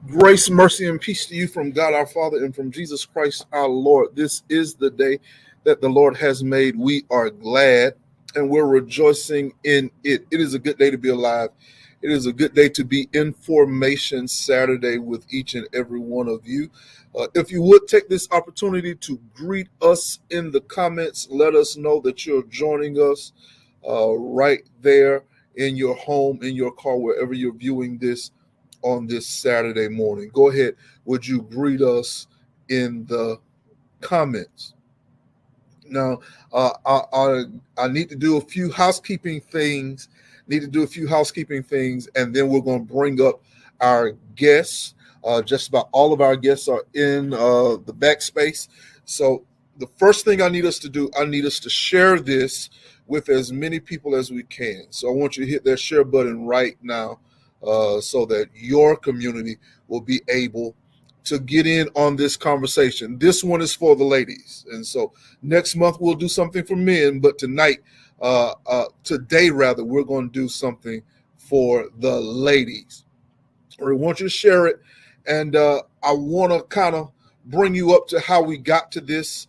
Grace, mercy, and peace to you from God our Father and from Jesus Christ our Lord. This is the day that the Lord has made. We are glad and we're rejoicing in it. It is a good day to be alive. It is a good day to be Information Saturday with each and every one of you. If you would take this opportunity to greet us in the comments, let us know that you're joining us right there in your home, in your car, wherever you're viewing this on this Saturday morning. Go ahead. Would you greet us in the comments? Now, I need to do a few housekeeping things. And then we're going to bring up our guests. Just about all of our guests are in the backspace. So the first thing I need us to do, I need us to share this with as many people as we can. So I want you to hit that share button right now, so that your community will be able to get in on this conversation. This one is for the ladies. And so next month we'll do something for men, but today rather, we're going to do something for the ladies. We want you to share it. And I want to kind of bring you up to how we got to this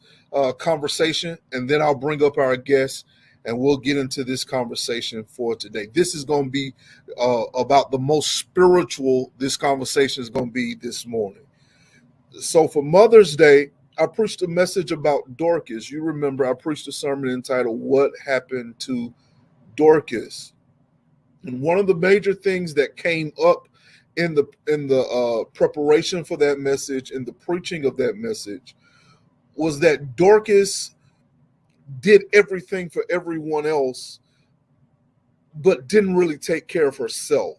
conversation. And then I'll bring up our guests and we'll get into this conversation for today. This is going to be about the most spiritual this conversation is going to be this morning. So for Mother's Day, I preached a message about Dorcas. You remember I preached a sermon entitled "What Happened to Dorcas?" And one of the major things that came up in the preparation for that message, in the preaching of that message, was that Dorcas did everything for everyone else, but didn't really take care of herself.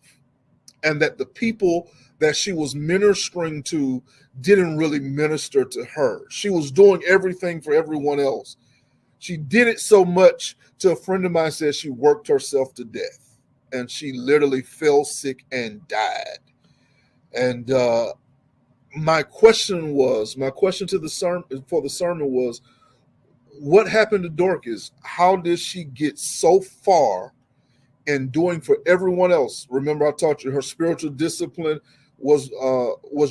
And that the people that she was ministering to didn't really minister to her. She was doing everything for everyone else. She did it so much to a friend of mine said she worked herself to death. And she literally fell sick and died. And my question to the sermon was, what happened to Dorcas? How did she get so far in doing for everyone else? Remember, I taught you her spiritual discipline was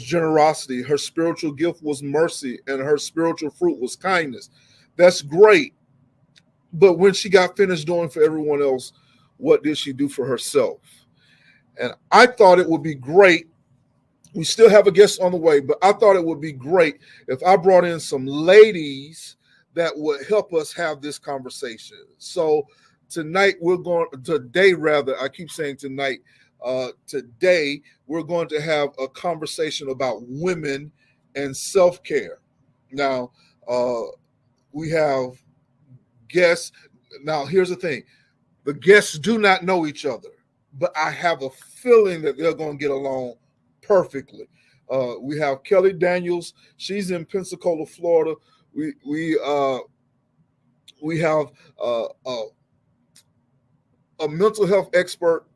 generosity. Her spiritual gift was mercy, and her spiritual fruit was kindness. That's great. But when she got finished doing for everyone else, what did she do for herself? And I thought it would be great. We still have a guest on the way, but I thought it would be great if I brought in some ladies that would help us have this conversation. So today, I keep saying tonight, today we're going to have a conversation about women and self-care. Now, we have guests. Now, here's the thing. The guests do not know each other, but I have a feeling that they're going to get along perfectly. We have Kelly Daniels. She's in Pensacola, Florida. We have a mental health expert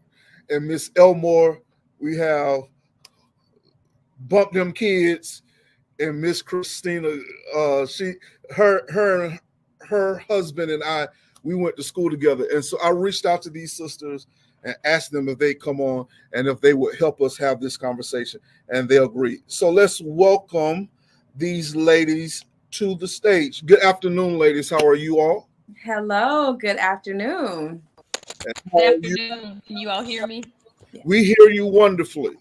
and Miss Elmore. We have Bump Them Kids and Miss Christina. Her husband and I, we went to school together. And so I reached out to these sisters and asked them if they come on and if they would help us have this conversation. And they agreed. So let's welcome these ladies to the stage. Good afternoon, ladies. How are you all? Hello. Good afternoon. Good afternoon. Can you all hear me? We hear you wonderfully.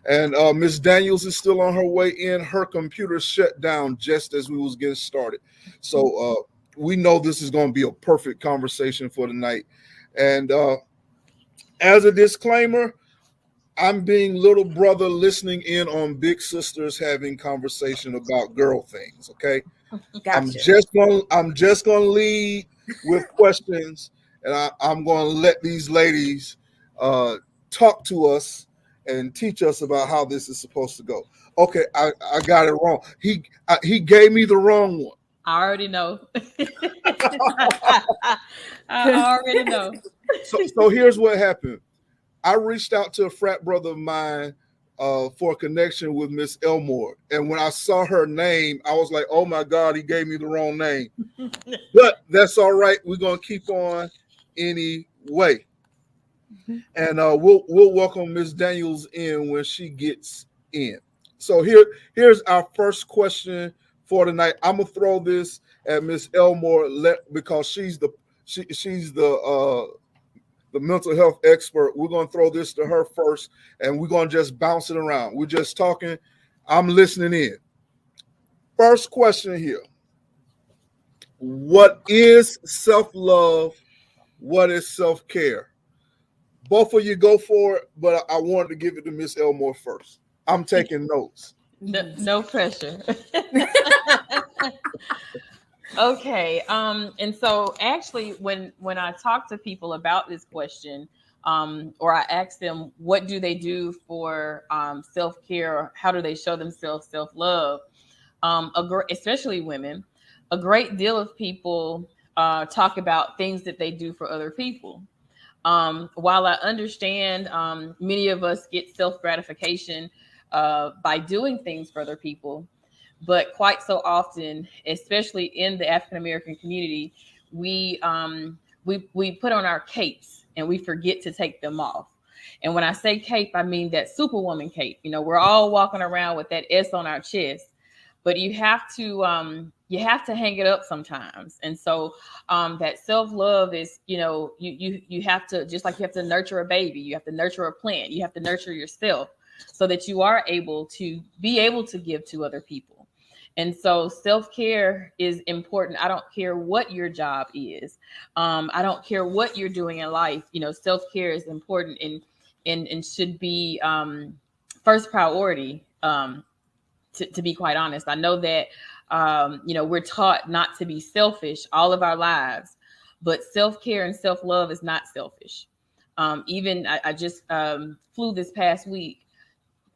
And Miss Daniels is still on her way in. Her computer shut down just as we was getting started. So we know this is going to be a perfect conversation for tonight. And as a disclaimer, I'm being little brother listening in on big sisters having conversation about girl things. Okay. Gotcha. I'm just gonna lead with questions, and I'm gonna let these ladies talk to us and teach us about how this is supposed to go. Okay, I got it wrong. He gave me the wrong one. I already know. I already know. So here's what happened. I reached out to a frat brother of mine for a connection with Miss Elmore. And when I saw her name, I was like, oh my God, he gave me the wrong name. But that's all right. We're going to keep on anyway. and we'll welcome Miss Daniels in when she gets in. So here's our first question for tonight. I'm gonna throw this at Miss Elmore because she's the mental health expert. We're gonna throw this to her first, and we're gonna just bounce it around. We're just talking. I'm listening in. First question here. What is self-love? What is self-care? Both of you go for it, but I wanted to give it to Miss Elmore first. I'm taking notes. No pressure. Okay. And so actually when I talk to people about this question, or I ask them what do they do for self-care, or how do they show themselves self-love, especially women, a great deal of people talk about things that they do for other people. While I understand many of us get self-gratification by doing things for other people, but quite so often, especially in the African American community, we put on our capes and we forget to take them off. And when I say cape, I mean that Superwoman cape. You know, we're all walking around with that S on our chest, but you have to hang it up sometimes. And so that self-love is, you have to, just like you have to nurture a baby, you have to nurture a plant, you have to nurture yourself so that you are able to give to other people. And so self-care is important. I don't care what your job is. I don't care what you're doing in life. Self-care is important and should be first priority. To be quite honest, I know that we're taught not to be selfish all of our lives, but self-care and self-love is not selfish. Even I just flew this past week.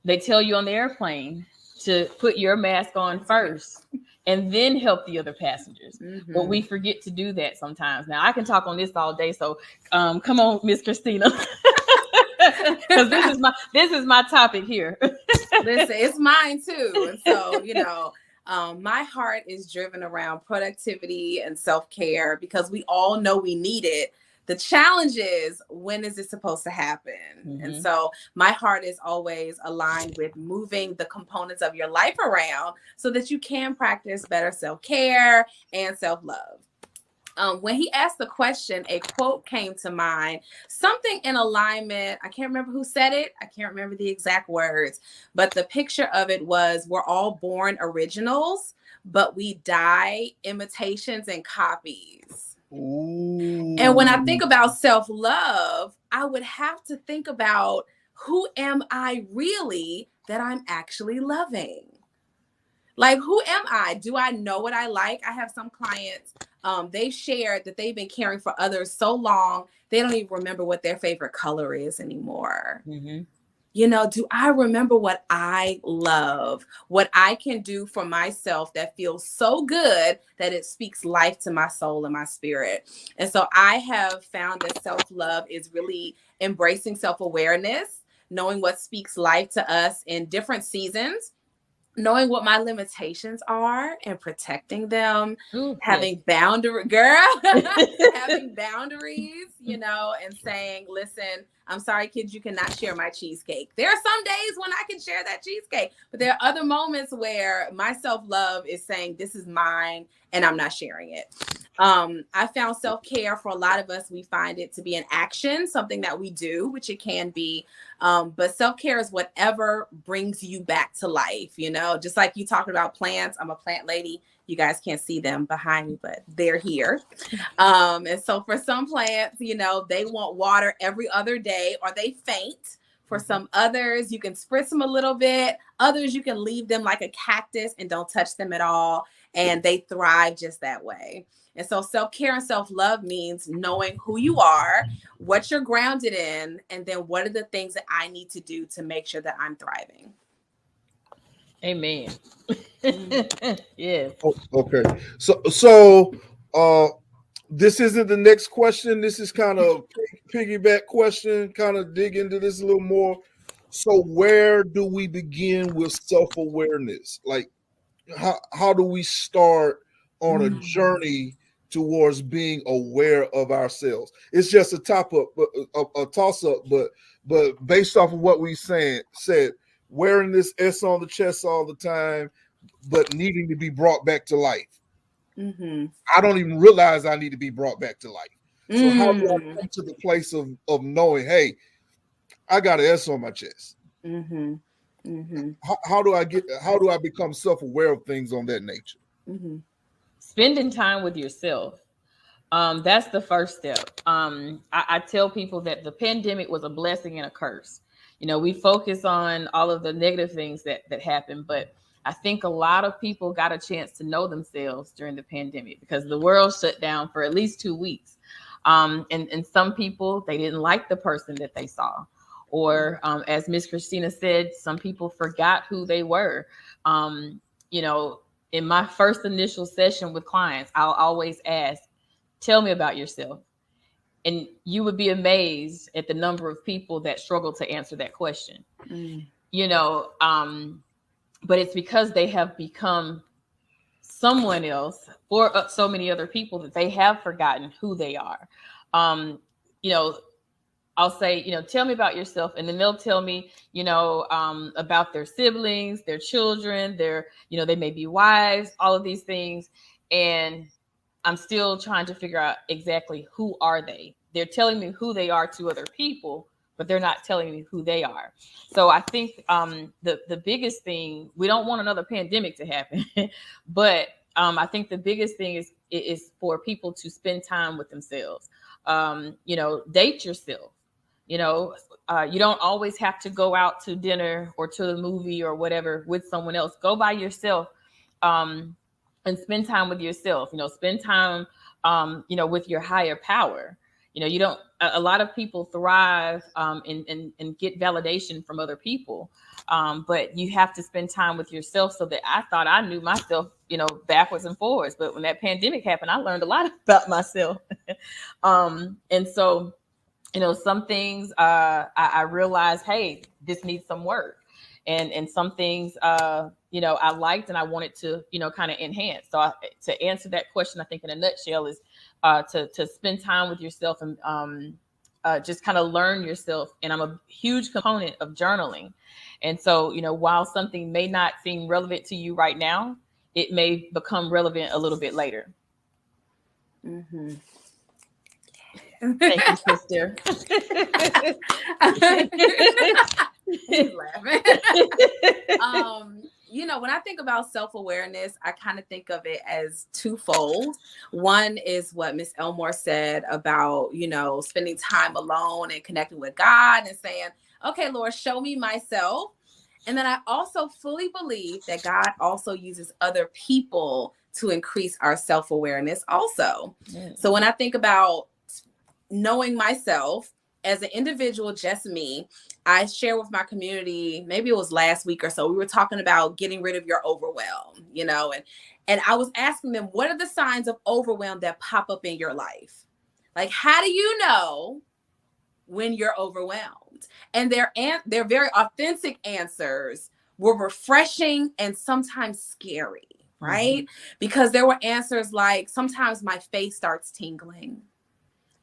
They tell you on the airplane to put your mask on first and then help the other passengers. Mm-hmm. But we forget to do that sometimes. Now I can talk on this all day. So come on, Miss Christina. Because this is my topic here. Listen, it's mine too. And so, my heart is driven around productivity and self-care because we all know we need it. The challenge is, when is it supposed to happen? Mm-hmm. And so my heart is always aligned with moving the components of your life around so that you can practice better self-care and self-love. When he asked the question, a quote came to mind, something in alignment. I can't remember who said it. I can't remember the exact words, but the picture of it was, we're all born originals, but we die imitations and copies. Ooh. And when I think about self-love, I would have to think about, who am I really that I'm actually loving? Like, who am I? Do I know what I like? I have some clients, they shared that they've been caring for others so long, they don't even remember what their favorite color is anymore. Mm-hmm. Do I remember what I love, what I can do for myself that feels so good that it speaks life to my soul and my spirit? And so I have found that self-love is really embracing self-awareness, knowing what speaks life to us in different seasons, knowing what my limitations are and protecting them, having boundaries, and saying, listen, I'm sorry, kids, you cannot share my cheesecake. There are some days when I can share that cheesecake, but there are other moments where my self-love is saying, this is mine and I'm not sharing it. I found self-care, for a lot of us, we find it to be an action, something that we do, which it can be. But self-care is whatever brings you back to life, just like you talking about plants. I'm a plant lady. You guys can't see them behind me, but they're here. And so for some plants, they want water every other day, or they faint. For some others, you can spritz them a little bit. Others, you can leave them like a cactus and don't touch them at all. And they thrive just that way. And so self-care and self-love means knowing who you are, what you're grounded in, and then what are the things that I need to do to make sure that I'm thriving. Amen. Yeah. Okay. So this isn't the next question. This is kind of piggyback question, kind of dig into this a little more. So where do we begin with self-awareness? Like, how do we start on a journey towards being aware of ourselves. It's just a toss up, but based off of what we said, wearing this S on the chest all the time, but needing to be brought back to life. Mm-hmm. I don't even realize I need to be brought back to life. So how do I come to the place of knowing, hey, I got an S on my chest? Mm-hmm. Mm-hmm. How do I become self-aware of things on that nature? Mm-hmm. Spending time with yourself. That's the first step. I tell people that the pandemic was a blessing and a curse. You know, we focus on all of the negative things that happened, but I think a lot of people got a chance to know themselves during the pandemic because the world shut down for at least 2 weeks. And some people, they didn't like the person that they saw. Or as Miss Christina said, some people forgot who they were. You know, in my first initial session with clients, I'll always ask, tell me about yourself. And you would be amazed at the number of people that struggle to answer that question. You know, but it's because they have become someone else for so many other people that they have forgotten who they are. You know, I'll say, you know, tell me about yourself. And then they'll tell me, you know, about their siblings, their children, you know, they may be wives, all of these things. And I'm still trying to figure out exactly who are they. They're telling me who they are to other people, but they're not telling me who they are. So I think the biggest thing, we don't want another pandemic to happen, but I think the biggest thing is for people to spend time with themselves. You know, date yourself. You know, you don't always have to go out to dinner or to the movie or whatever with someone else. Go by yourself and spend time with yourself. You know, spend time, you know, with your higher power. You know, you don't, a lot of people thrive and get validation from other people. But you have to spend time with yourself. So that I thought I knew myself, you know, backwards and forwards. But when that pandemic happened, I learned a lot about myself. And so, you know, some things I realized, hey, this needs some work. And some things, you know, I liked and I wanted to, you know, kind of enhance. So to answer that question, I think in a nutshell is to spend time with yourself and just kind of learn yourself. And I'm a huge component of journaling. And so, you know, while something may not seem relevant to you right now, it may become relevant a little bit later. Mm-hmm. Thank you, sister. You know, when I think about self-awareness, I kind of think of it as twofold. One is what Miss Elmore said about, you know, spending time alone and connecting with God and saying, okay, Lord, show me myself. And then I also fully believe that God also uses other people to increase our self-awareness also. Yes. So when I think about knowing myself as an individual, just me, I share with my community, maybe it was last week or so, we were talking about getting rid of your overwhelm, you know, and I was asking them, what are the signs of overwhelm that pop up in your life? Like, how do you know when you're overwhelmed? And their very authentic answers were refreshing and sometimes scary, right? Mm-hmm. Because there were answers like, sometimes my face starts tingling.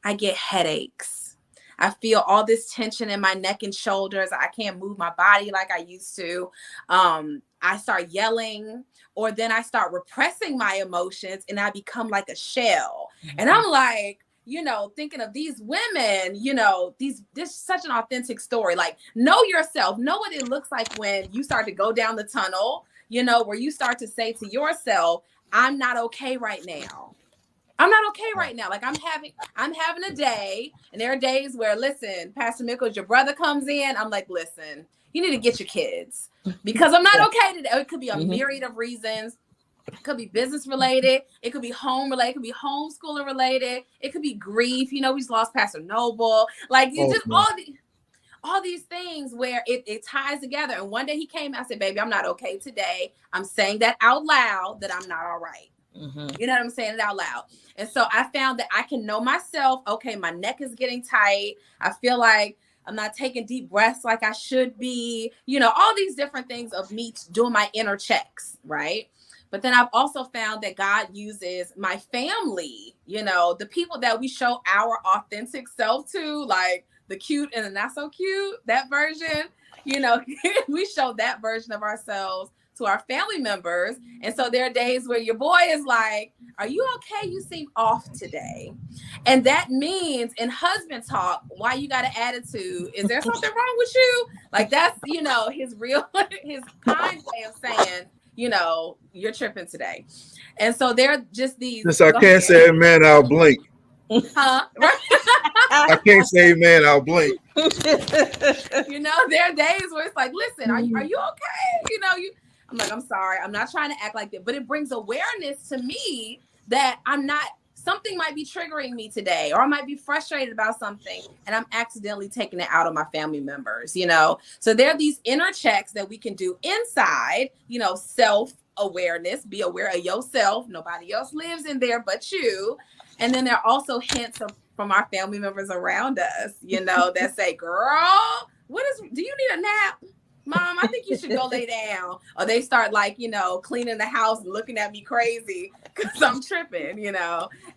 I get headaches. I feel all this tension in my neck and shoulders. I can't move my body like I used to. I start yelling, or then I start repressing my emotions and I become like a shell. Mm-hmm. And I'm like, you know, thinking of these women, you know, this is such an authentic story. Like, know yourself, know what it looks like when you start to go down the tunnel, you know, where you start to say to yourself, I'm not okay right now. I'm not okay right now. Like I'm having a day, and there are days where, listen, Pastor Mickles, your brother comes in. I'm like, listen, you need to get your kids because I'm not okay today. It could be a myriad of reasons. It could be business related. It could be home related. It could be homeschooling related. It could be grief. You know, we just lost Pastor Noble. Like all these things where it ties together. And one day he came, I said, baby, I'm not okay today. I'm saying that out loud that I'm not all right. Mm-hmm. You know what I'm saying? It out loud. And so I found that I can know myself. Okay, my neck is getting tight. I feel like I'm not taking deep breaths like I should be. You know, all these different things of me doing my inner checks, right? But then I've also found that God uses my family, the people that we show our authentic self to, like the cute and the not so cute, that version, we show that version of ourselves to our family members. And so there are days where your boy is like, are you okay? You seem off today. And that means in husband talk, why you got an attitude? Is there something wrong with you? Like that's, his his kind way of saying, you're tripping today. And so they're just these. Since I can't say amen, I'll blink. Huh? I can't say amen, I'll blink. There are days where it's like, listen, are you okay? I'm like, I'm sorry. I'm not trying to act like that. But it brings awareness to me that something might be triggering me today, or I might be frustrated about something and I'm accidentally taking it out on my family members, So there are these inner checks that we can do inside, self-awareness, be aware of yourself. Nobody else lives in there but you. And then there are also hints from our family members around us, that say, girl, do you need a nap? Mom, I think you should go lay down. Or they start cleaning the house and looking at me crazy because I'm tripping,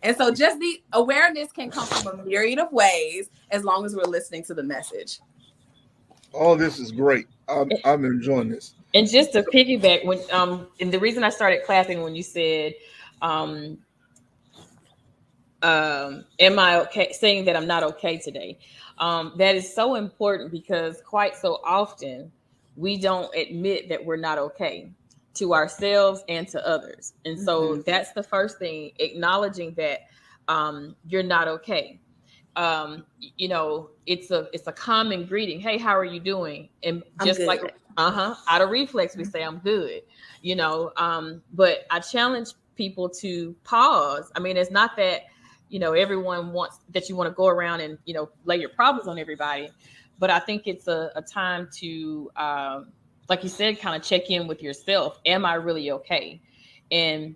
And so just the awareness can come from a myriad of ways as long as we're listening to the message. All this is great. I'm enjoying this. And just to piggyback, and the reason I started clapping when you said, am I okay? Saying that I'm not okay today. That is so important because quite so often we don't admit that we're not okay to ourselves and to others. And so that's the first thing, acknowledging that you're not okay. It's a common greeting. Hey, how are you doing? And just like out of reflex, we say I'm good. But I challenge people to pause. I mean, it's not that everyone wants that you want to go around and lay your problems on everybody. But I think it's a time to, like you said, kind of check in with yourself. Am I really okay? And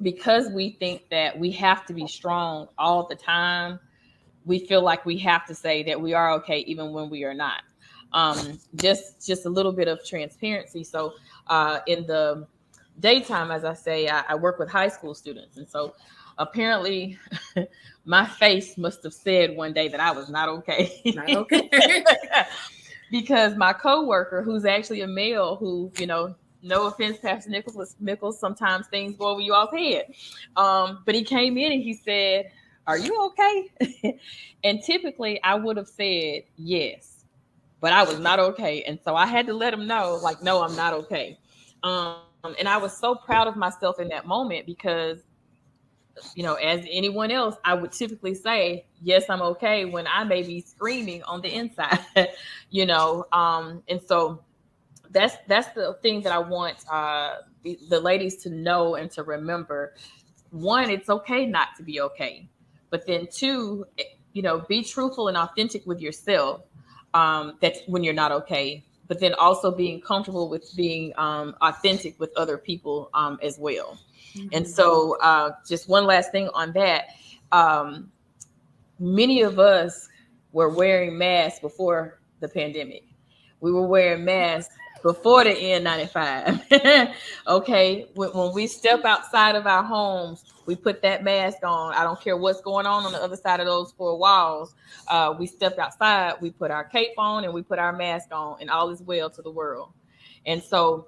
because we think that we have to be strong all the time, we feel like we have to say that we are okay even when we are not. Just a little bit of transparency. So in the daytime, as I say, I work with high school students. And so apparently my face must have said one day that I was not okay. Not okay. Because my coworker, who's actually a male, who, no offense, Pastor Mickles, sometimes things go over you all's head. But he came in and he said, are you okay? And typically I would have said yes, but I was not okay. And so I had to let him know, like, no, I'm not okay. And I was so proud of myself in that moment because as anyone else, I would typically say, yes, I'm okay, when I may be screaming on the inside, and so that's the thing that I want the ladies to know and to remember. One, it's okay not to be okay, but then two, be truthful and authentic with yourself, that when you're not okay, but then also being comfortable with being authentic with other people as well. And so just one last thing on that. Many of us were wearing masks before the pandemic. We were wearing masks before the N95. Okay. When we step outside of our homes, we put that mask on. I don't care what's going on the other side of those four walls. We stepped outside, we put our cape on and we put our mask on, and all is well to the world. And so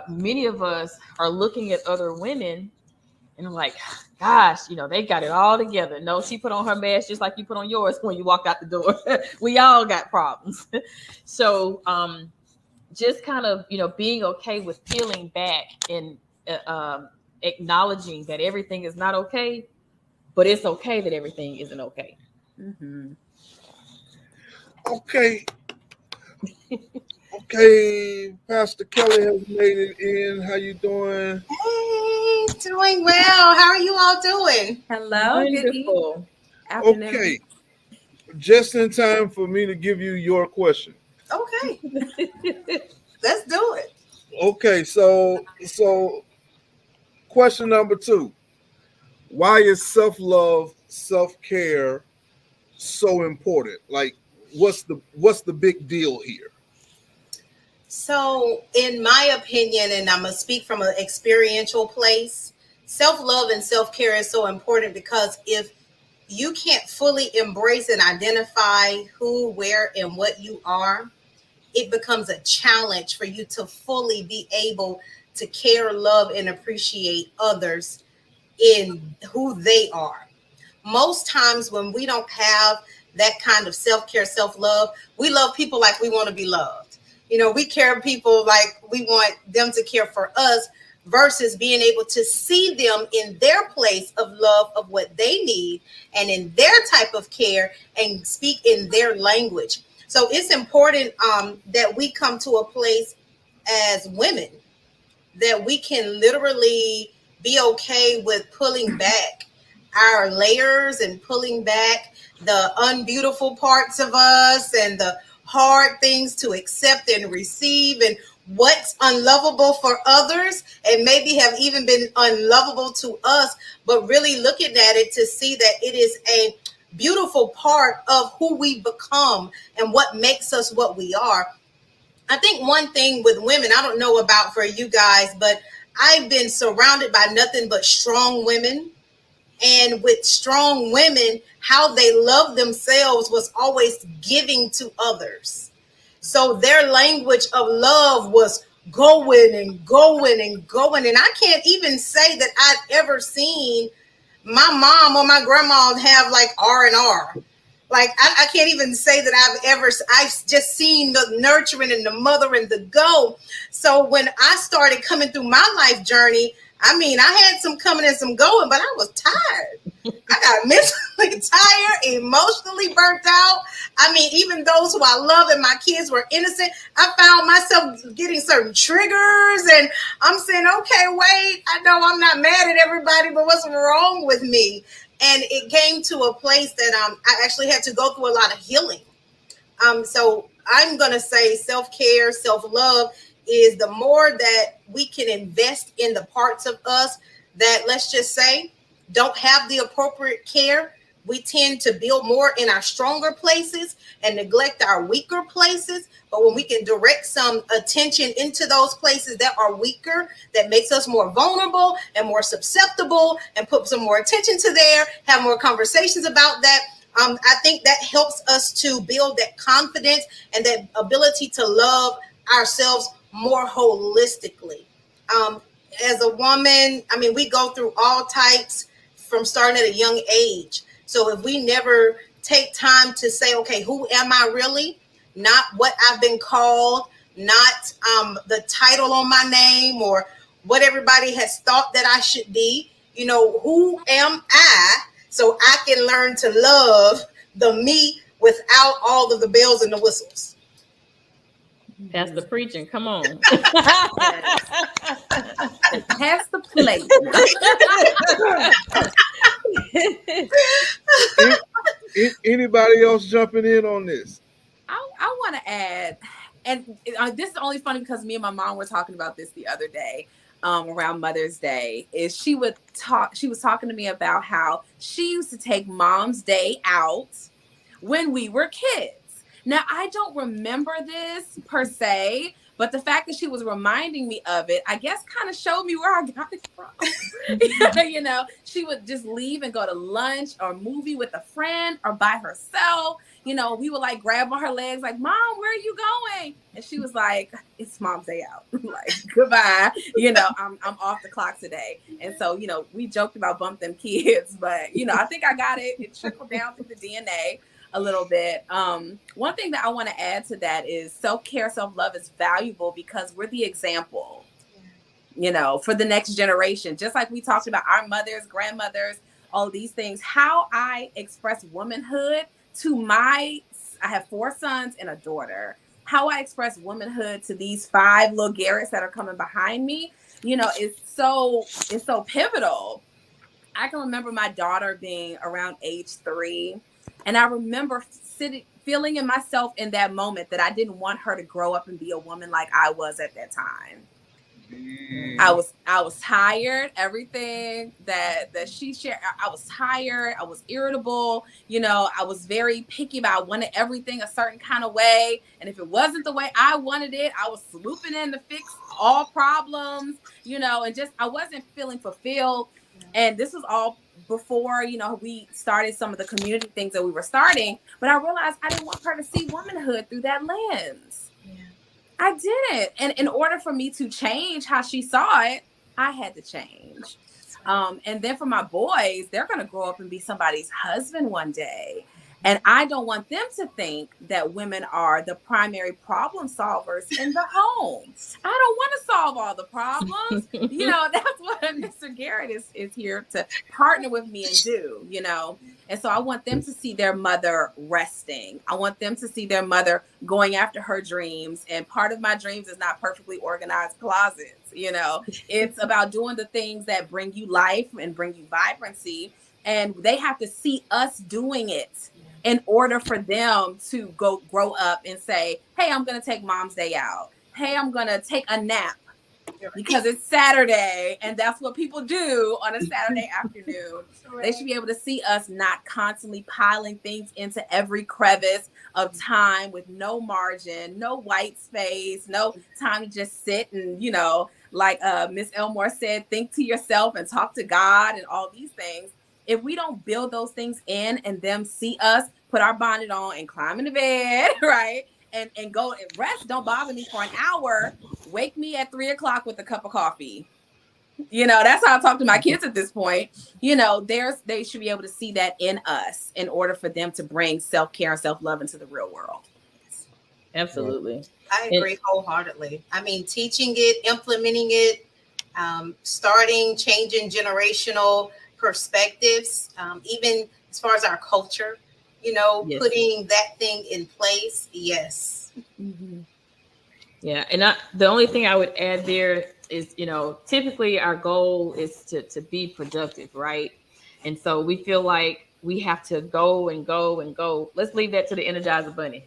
many of us are looking at other women and I'm like, gosh, they got it all together. No, she put on her mask just like you put on yours when you walk out the door. We all got problems. So just kind of, being okay with peeling back and acknowledging that everything is not okay, but it's okay that everything isn't okay. Mm-hmm. Okay, Pastor Kelly has made it in. How you doing? Hey, doing well. How are you all doing? Hello. Wonderful. Afternoon. Okay, just in time for me to give you your question. Okay, let's do it. Okay, so question number 2: why is self-love, self-care so important? Like, what's the big deal here? So, in my opinion, and I'm going to speak from an experiential place, self love and self care is so important because if you can't fully embrace and identify who, where, and what you are, it becomes a challenge for you to fully be able to care, love, and appreciate others in who they are. Most times when we don't have that kind of self-care, self-love, we love people like we want to be loved. We care people like we want them to care for us versus being able to see them in their place of love of what they need and in their type of care and speak in their language. So it's important that we come to a place as women that we can literally be okay with pulling back our layers and pulling back the unbeautiful parts of us and the hard things to accept and receive and what's unlovable for others and maybe have even been unlovable to us, but really looking at it to see that it is a beautiful part of who we become and what makes us what we are. I think one thing with women, I don't know about for you guys, but I've been surrounded by nothing but strong women. And with strong women, how they love themselves was always giving to others. So their language of love was going and going and going. And I can't even say that I've ever seen my mom or my grandma have like R&R. Like I can't even say that I've just seen the nurturing and the mother and the go. So when I started coming through my life journey, I mean, I had some coming and some going, but I was tired. I got mentally tired, emotionally burnt out. I mean, even those who I love and my kids were innocent, I found myself getting certain triggers and I'm saying, okay, wait, I know I'm not mad at everybody, but what's wrong with me? And it came to a place that I actually had to go through a lot of healing. So I'm going to say self-care, self-love is the more that we can invest in the parts of us that, let's just say, don't have the appropriate care. We tend to build more in our stronger places and neglect our weaker places. But when we can direct some attention into those places that are weaker, that makes us more vulnerable and more susceptible and put some more attention to there, have more conversations about that. I think that helps us to build that confidence and that ability to love ourselves more holistically. As a woman, I mean, we go through all types from starting at a young age. So if we never take time to say, okay, who am I really? Not what I've been called, not the title on my name or what everybody has thought that I should be. Who am I? So I can learn to love the me without all of the bells and the whistles. That's the preaching. Come on. Pass the plate. Anybody else jumping in on this? I want to add, and this is only funny because me and my mom were talking about this the other day around Mother's Day. She was talking to me about how she used to take Mom's Day out when we were kids. Now, I don't remember this per se, but the fact that she was reminding me of it, I guess kind of showed me where I got it from. She would just leave and go to lunch or movie with a friend or by herself. We would like grab on her legs like, Mom, where are you going? And she was like, it's Mom's Day out. Like, goodbye. I'm off the clock today. And so, we joked about bump them kids, but, I think I got it. It trickled down through the DNA a little bit. One thing that I want to add to that is self-care, self-love is valuable because we're the example, for the next generation. Just like we talked about our mothers, grandmothers, all these things, how I express womanhood to I have 4 sons and a daughter. How I express womanhood to these 5 little Garretts that are coming behind me, it's so pivotal. I can remember my daughter being around age 3. And I remember feeling in myself in that moment that I didn't want her to grow up and be a woman like I was at that time. I was tired. Everything that she shared, I was tired. I was irritable. I was very picky about, I wanted everything a certain kind of way, and if it wasn't the way I wanted it, I was swooping in to fix all problems. And just I wasn't feeling fulfilled. And this was all before we started some of the community things that we were starting. But I realized I didn't want her to see womanhood through that lens. I didn't. And in order for me to change how she saw it, I had to change. And then for my boys, they're going to grow up and be somebody's husband one day. And I don't want them to think that women are the primary problem solvers in the home. I don't want to solve all the problems. That's what Mr. Garrett is here to partner with me and do, And so I want them to see their mother resting. I want them to see their mother going after her dreams. And part of my dreams is not perfectly organized closets. It's about doing the things that bring you life and bring you vibrancy. And they have to see us doing it in order for them to grow up and say, hey, I'm going to take Mom's Day out. Hey, I'm going to take a nap because it's Saturday. And that's what people do on a Saturday afternoon. Right. They should be able to see us not constantly piling things into every crevice of time with no margin, no white space, no time to just sit and, like Miss Elmore said, think to yourself and talk to God and all these things. If we don't build those things in and them see us put our bonnet on and climb into bed, right? And go and rest, don't bother me for an hour. Wake me at 3:00 with a cup of coffee. That's how I talk to my kids at this point. They should be able to see that in us in order for them to bring self-care and self-love into the real world. Absolutely. I agree wholeheartedly. I mean, teaching it, implementing it, starting, changing generational perspectives, even as far as our culture, yes. Putting that thing in place. Yes. Mm-hmm. Yeah. And the only thing I would add there is, typically our goal is to be productive, right? And so we feel like we have to go and go and go. Let's leave that to the Energizer Bunny.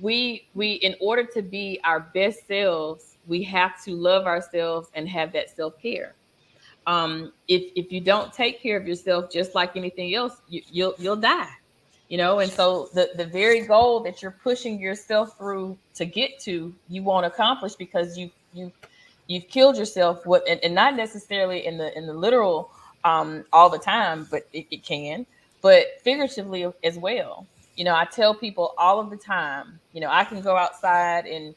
We in order to be our best selves, we have to love ourselves and have that self-care. If you don't take care of yourself, just like anything else, you'll die, and so the very goal that you're pushing yourself through to get to, you won't accomplish because you've killed yourself and not necessarily in the literal all the time, but it can, but figuratively as well. I tell people all of the time, I can go outside and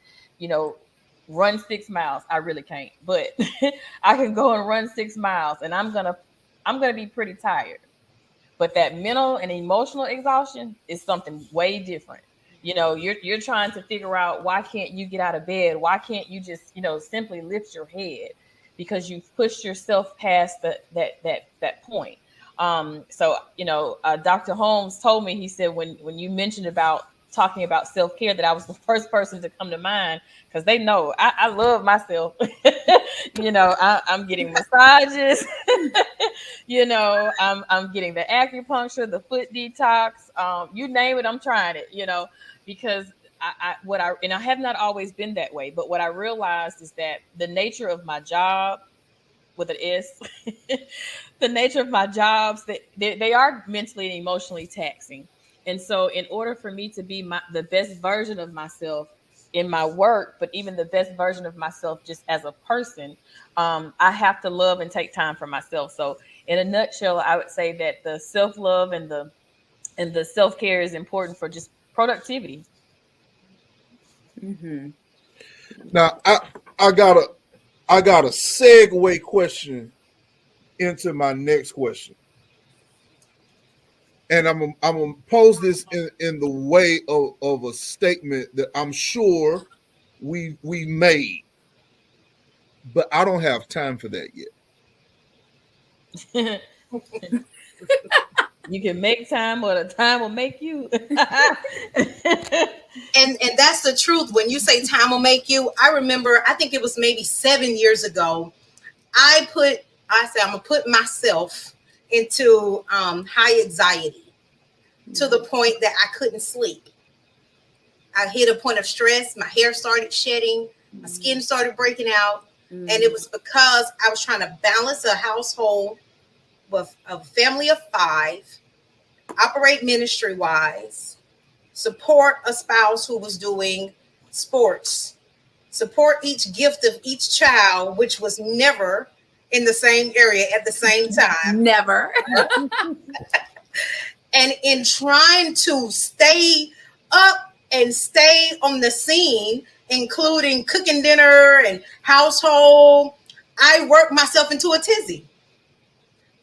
run 6 miles. I really can't, but I can go and run 6 miles and I'm gonna be pretty tired. But that mental and emotional exhaustion is something way different. You're trying to figure out, why can't you get out of bed? Why can't you just, simply lift your head? Because you've pushed yourself past that point. So Dr. Holmes told me, he said, when you mentioned about talking about self-care, that I was the first person to come to mind, because they know I love myself. I'm getting massages. I'm getting the acupuncture, the foot detox, you name it, I'm trying it, because I have not always been that way, but what I realized is that the nature of my job, with an S, the nature of my jobs, that they are mentally and emotionally taxing. And so in order for me to be the best version of myself in my work, but even the best version of myself just as a person, I have to love and take time for myself. So in a nutshell, I would say that the self-love and the self-care is important for just productivity. Mm-hmm. Now, I got a segue question into my next question. And I'm gonna pose this in the way of a statement that I'm sure we made, but I don't have time for that yet. You can make time, or the time will make you. and that's the truth. When you say time will make you, I remember, I think it was maybe 7 years ago, I said, I'm gonna put myself into high anxiety to the point that I couldn't sleep. I hit a point of stress. My hair started shedding. My skin started breaking out. And it was because I was trying to balance a household with a family of 5, operate ministry wise, support a spouse who was doing sports, support each gift of each child, which was never in the same area at the same time. Never. And in trying to stay up and stay on the scene, including cooking dinner and household, I worked myself into a tizzy.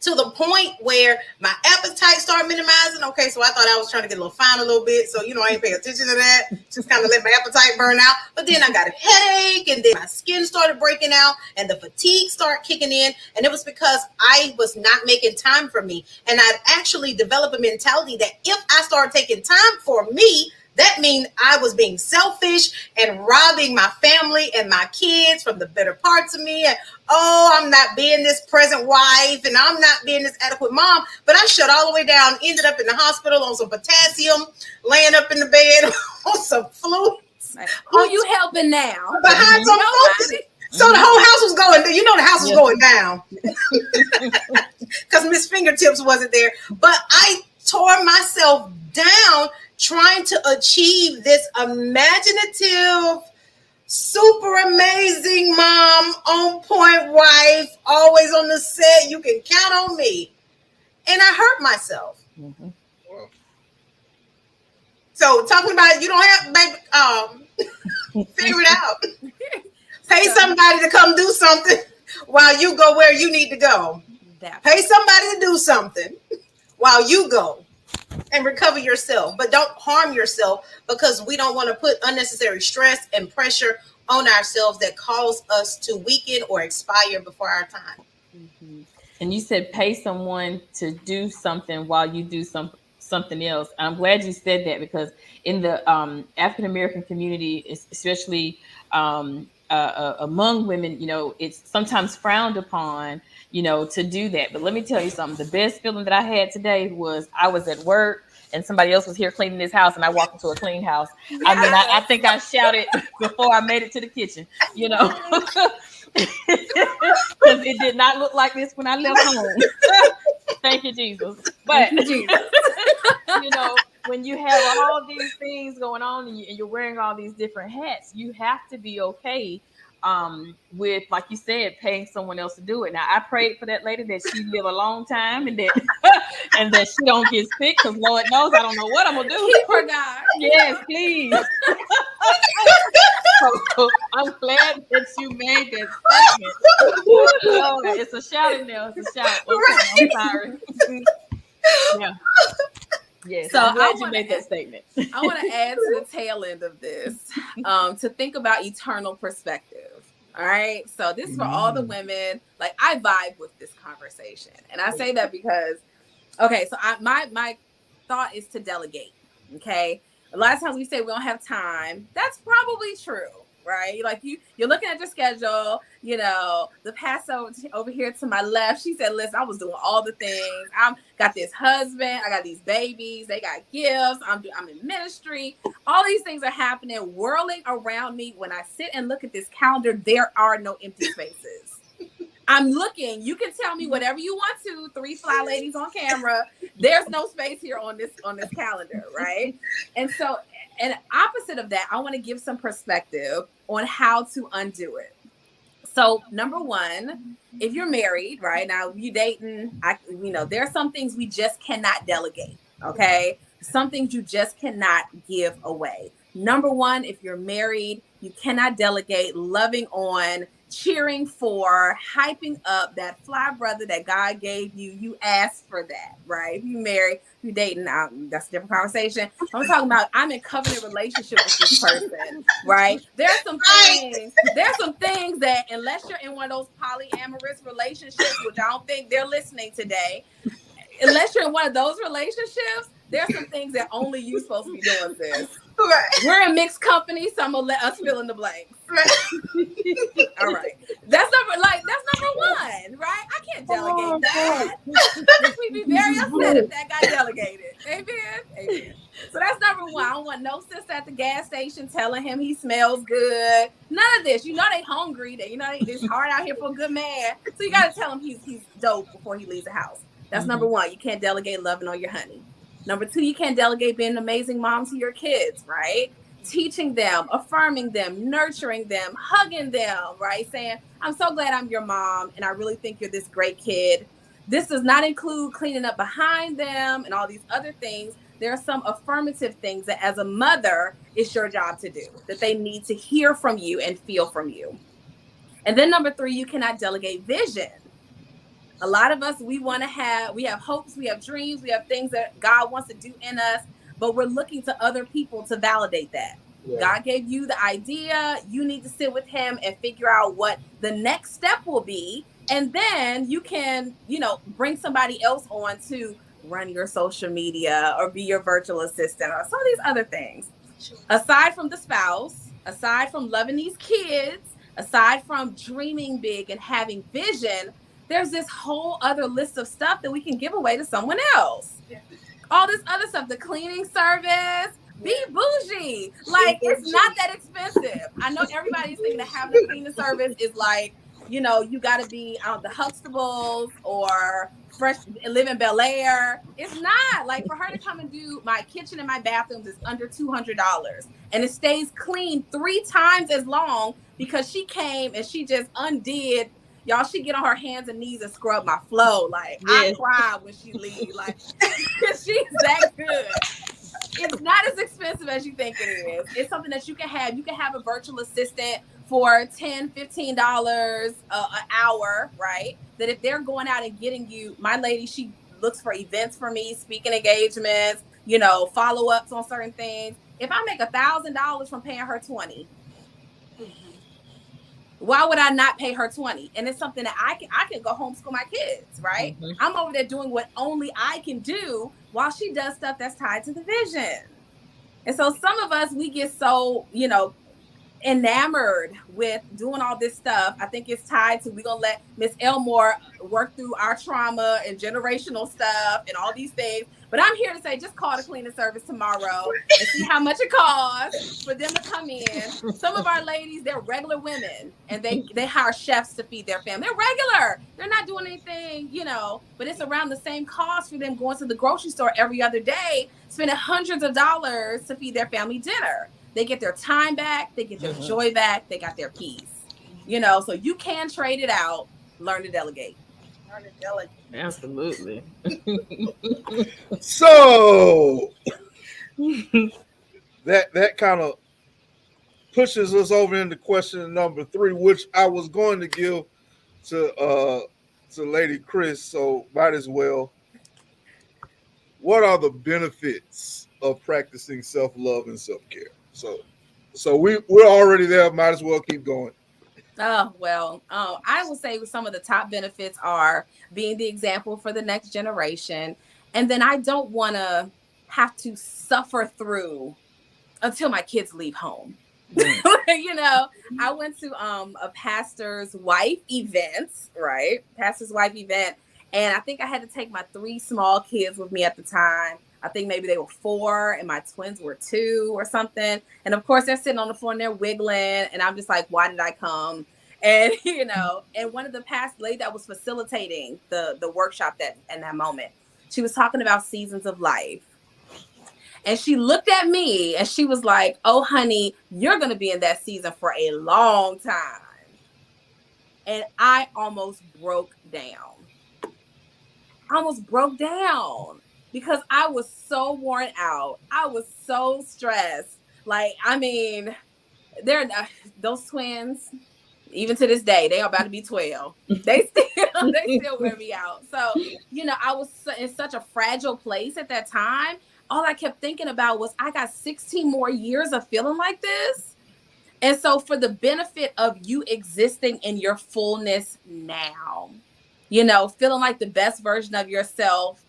To the point where my appetite started minimizing. Okay, so I thought I was trying to get a little fine a little bit. So, I ain't paying attention to that. Just kind of let my appetite burn out. But then I got a headache, and then my skin started breaking out, and the fatigue started kicking in. And it was because I was not making time for me. And I'd actually developed a mentality that if I started taking time for me, that means I was being selfish and robbing my family and my kids from the better parts of me. And, I'm not being this present wife, and I'm not being this adequate mom. But I shut all the way down, ended up in the hospital on some potassium, laying up in the bed on some flu. Who you helping now? Behind some folks. So the whole house was going, the house was going down. Because Miss Fingertips wasn't there. But I tore myself down trying to achieve this imaginative, super amazing mom, on point wife, always on the set. You can count on me. And I hurt myself. Mm-hmm. So talking about you don't have, baby, figure it out. Pay somebody to come do something while you go where you need to go. Pay somebody to do something while you go and recover yourself. But don't harm yourself, because we don't want to put unnecessary stress and pressure on ourselves that cause us to weaken or expire before our time. Mm-hmm. And you said pay someone to do something while you do something else. I'm glad you said that, because in the African American community, especially among women, it's sometimes frowned upon, to do that. But let me tell you something. The best feeling that I had today was I was at work and somebody else was here cleaning this house, and I walked into a clean house. Yes. I mean, I think I shouted before I made it to the kitchen, because it did not look like this when I left home. Thank you, Jesus. But when you have all these things going on and you're wearing all these different hats, you have to be okay with, like you said, paying someone else to do it. Now, I prayed for that lady that she live a long time and that she don't get sick, because Lord knows I don't know what I'm gonna do. Keep her, God. Yes, please. So I'm glad that you made that statement. Oh, it's a shout in there. It's a shout. Okay, I'm sorry. Yeah. Yes, so I'm glad you made that statement. I want to add to the tail end of this to think about eternal perspective. All right. So this is for all the women. Like, I vibe with this conversation. And I say that because, okay, so my thought is to delegate. Okay. A lot of times we say we don't have time. That's probably true, right? Like you're looking at your schedule, the pastor over here to my left, she said, listen, I was doing all the things. I got this husband, I got these babies, they got gifts, I'm in ministry. All these things are happening, whirling around me. When I sit and look at this calendar, there are no empty spaces. I'm looking, you can tell me whatever you want to, 3 fly ladies on camera. There's no space here on this calendar, right? And so, and opposite of that, I want to give some perspective on how to undo it. So, number one, if you're married, right now, you dating, there are some things we just cannot delegate, okay? Some things you just cannot give away. Number one, if you're married, you cannot delegate loving on, cheering for, hyping up that fly brother that God gave you. You asked for that, right? If you married, you dating, that's a different conversation. I'm talking about I'm in covenant relationship with this person, right? There's some things that unless you're in one of those polyamorous relationships, which I don't think they're listening today, unless you're in one of those relationships, there's some things that only you're supposed to be doing, sis. Right. We're in mixed company, so I'm gonna let us fill in the blanks. Right. All right. That's number one, right? I can't delegate that. We'd be very upset if that got delegated. Amen. So that's number one. I don't want no sister at the gas station telling him he smells good. No, None of this. You know they hungry. It's hard out here for a good man. So you got to tell him he's dope before he leaves the house. That's number one. You can't delegate loving on your honey. Number two, you can't delegate being an amazing mom to your kids, right? Teaching them, affirming them, nurturing them, hugging them, right? Saying, I'm so glad I'm your mom and I really think you're this great kid. This does not include cleaning up behind them and all these other things. There are some affirmative things that as a mother, it's your job to do, that they need to hear from you and feel from you. And then number three, you cannot delegate vision. A lot of us, we have hopes, we have dreams, we have things that God wants to do in us, but we're looking to other people to validate that. Yeah. God gave you the idea. You need to sit with him and figure out what the next step will be. And then you can, bring somebody else on to run your social media or be your virtual assistant or some of these other things. Aside from the spouse, aside from loving these kids, aside from dreaming big and having vision, there's this whole other list of stuff that we can give away to someone else. Yeah. All this other stuff, the cleaning service, be bougie. Like, it's not that expensive. I know everybody's thinking that having a cleaning service is like, you got to be out the Huxtables or live in Bel Air. It's not. Like, for her to come and do my kitchen and my bathrooms is under $200. And it stays clean 3 times as long because she came and she just undid. Y'all, she get on her hands and knees and scrub my flow. Like, yes. I cry when she leaves. Like, she's that good. It's not as expensive as you think it is. It's something that you can have. You can have a virtual assistant for $10, $15 an hour, right? That if they're going out and getting you, my lady, she looks for events for me, speaking engagements, follow-ups on certain things. If I make $1,000 from paying her $20, why would I not pay her $20? And it's something that I can go homeschool my kids, right? Mm-hmm. I'm over there doing what only I can do while she does stuff that's tied to the vision. And so some of us, we get so, enamored with doing all this stuff. I think it's tied to, we're going to let Miss Elmore work through our trauma and generational stuff and all these things. But I'm here to say, just call the cleaning service tomorrow and see how much it costs for them to come in. Some of our ladies, they're regular women and they hire chefs to feed their family. They're regular. They're not doing anything, but it's around the same cost for them going to the grocery store every other day, spending hundreds of dollars to feed their family dinner. They get their time back. They get their joy back. They got their peace, so you can trade it out. Learn to delegate. Absolutely. So that kind of pushes us over into question number 3, which I was going to give to Lady Chris. So might as well. What are the benefits of practicing self-love and self-care? So we're already there. Might as well keep going. Oh, well, I would say some of the top benefits are being the example for the next generation. And then I don't want to have to suffer through until my kids leave home. I went to a pastor's wife event, right? Pastor's wife event. And I think I had to take my 3 small kids with me at the time. I think maybe they were 4 and my twins were 2 or something. And of course they're sitting on the floor and they're wiggling. And I'm just like, why did I come? And, and one of the past lady that was facilitating the workshop in that moment, she was talking about seasons of life. And she looked at me and she was like, oh, honey, you're going to be in that season for a long time. And I almost broke down. Because I was so worn out. I was so stressed. Like, those twins, even to this day, they are about to be 12. They still wear me out. So, I was in such a fragile place at that time. All I kept thinking about was I got 16 more years of feeling like this. And so for the benefit of you existing in your fullness now, feeling like the best version of yourself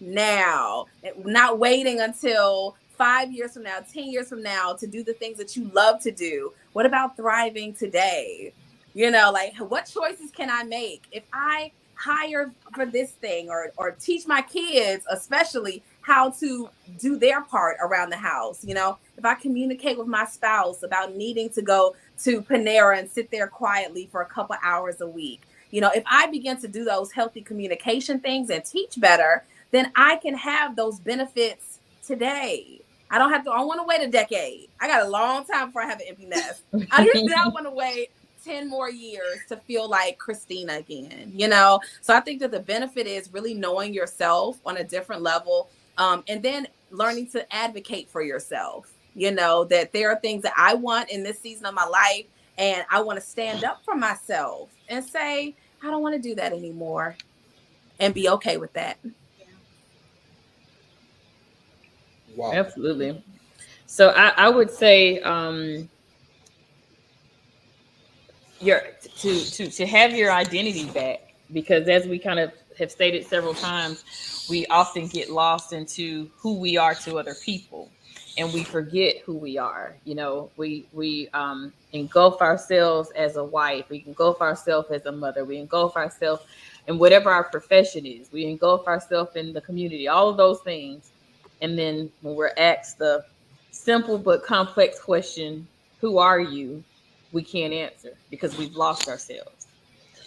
now, not waiting until 5 years from now, 10 years from now to do the things that you love to do. What about thriving today? What choices can I make if I hire for this thing or teach my kids, especially how to do their part around the house. You know, if I communicate with my spouse about needing to go to Panera and sit there quietly for a couple hours a week, you know, if I begin to do those healthy communication things and teach better, then I can have those benefits today. I don't want to wait a decade. I got a long time before I have an empty nest. I do not want to wait 10 more years to feel like Christina again, you know? So I think that the benefit is really knowing yourself on a different level, and then learning to advocate for yourself, you know, that there are things that I want in this season of my life, and I want to stand up for myself and say, I don't want to do that anymore, and be okay with that. Wow. Absolutely. So I would say to have your identity back, because as we kind of have stated several times, we often get lost into who we are to other people, and we forget who we are. You know, we engulf ourselves as a wife, we engulf ourselves as a mother, we engulf ourselves in whatever our profession is, we engulf ourselves in the community, all of those things. And then when we're asked the simple but complex question, who are you? We can't answer because we've lost ourselves.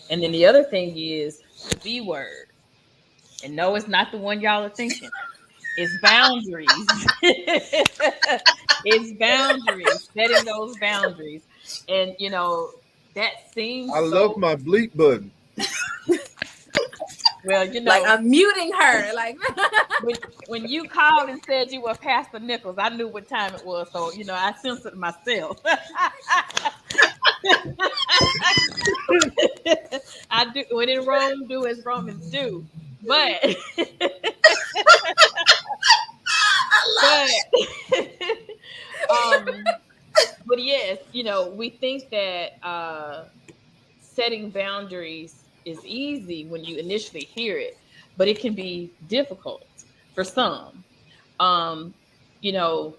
And then the other thing is the B word. And no, it's not the one y'all are thinking. It's boundaries. It's boundaries, setting those boundaries. And, you know, that seems I love my bleep button. Well, you know, like I'm muting her. Like when you called and said you were Pastor Nichols, I knew what time it was. So, you know, I censored myself. I do when in Rome, do as Romans do. But but yes, you know, we think that setting boundaries is easy when you initially hear it, but it can be difficult for some. You know,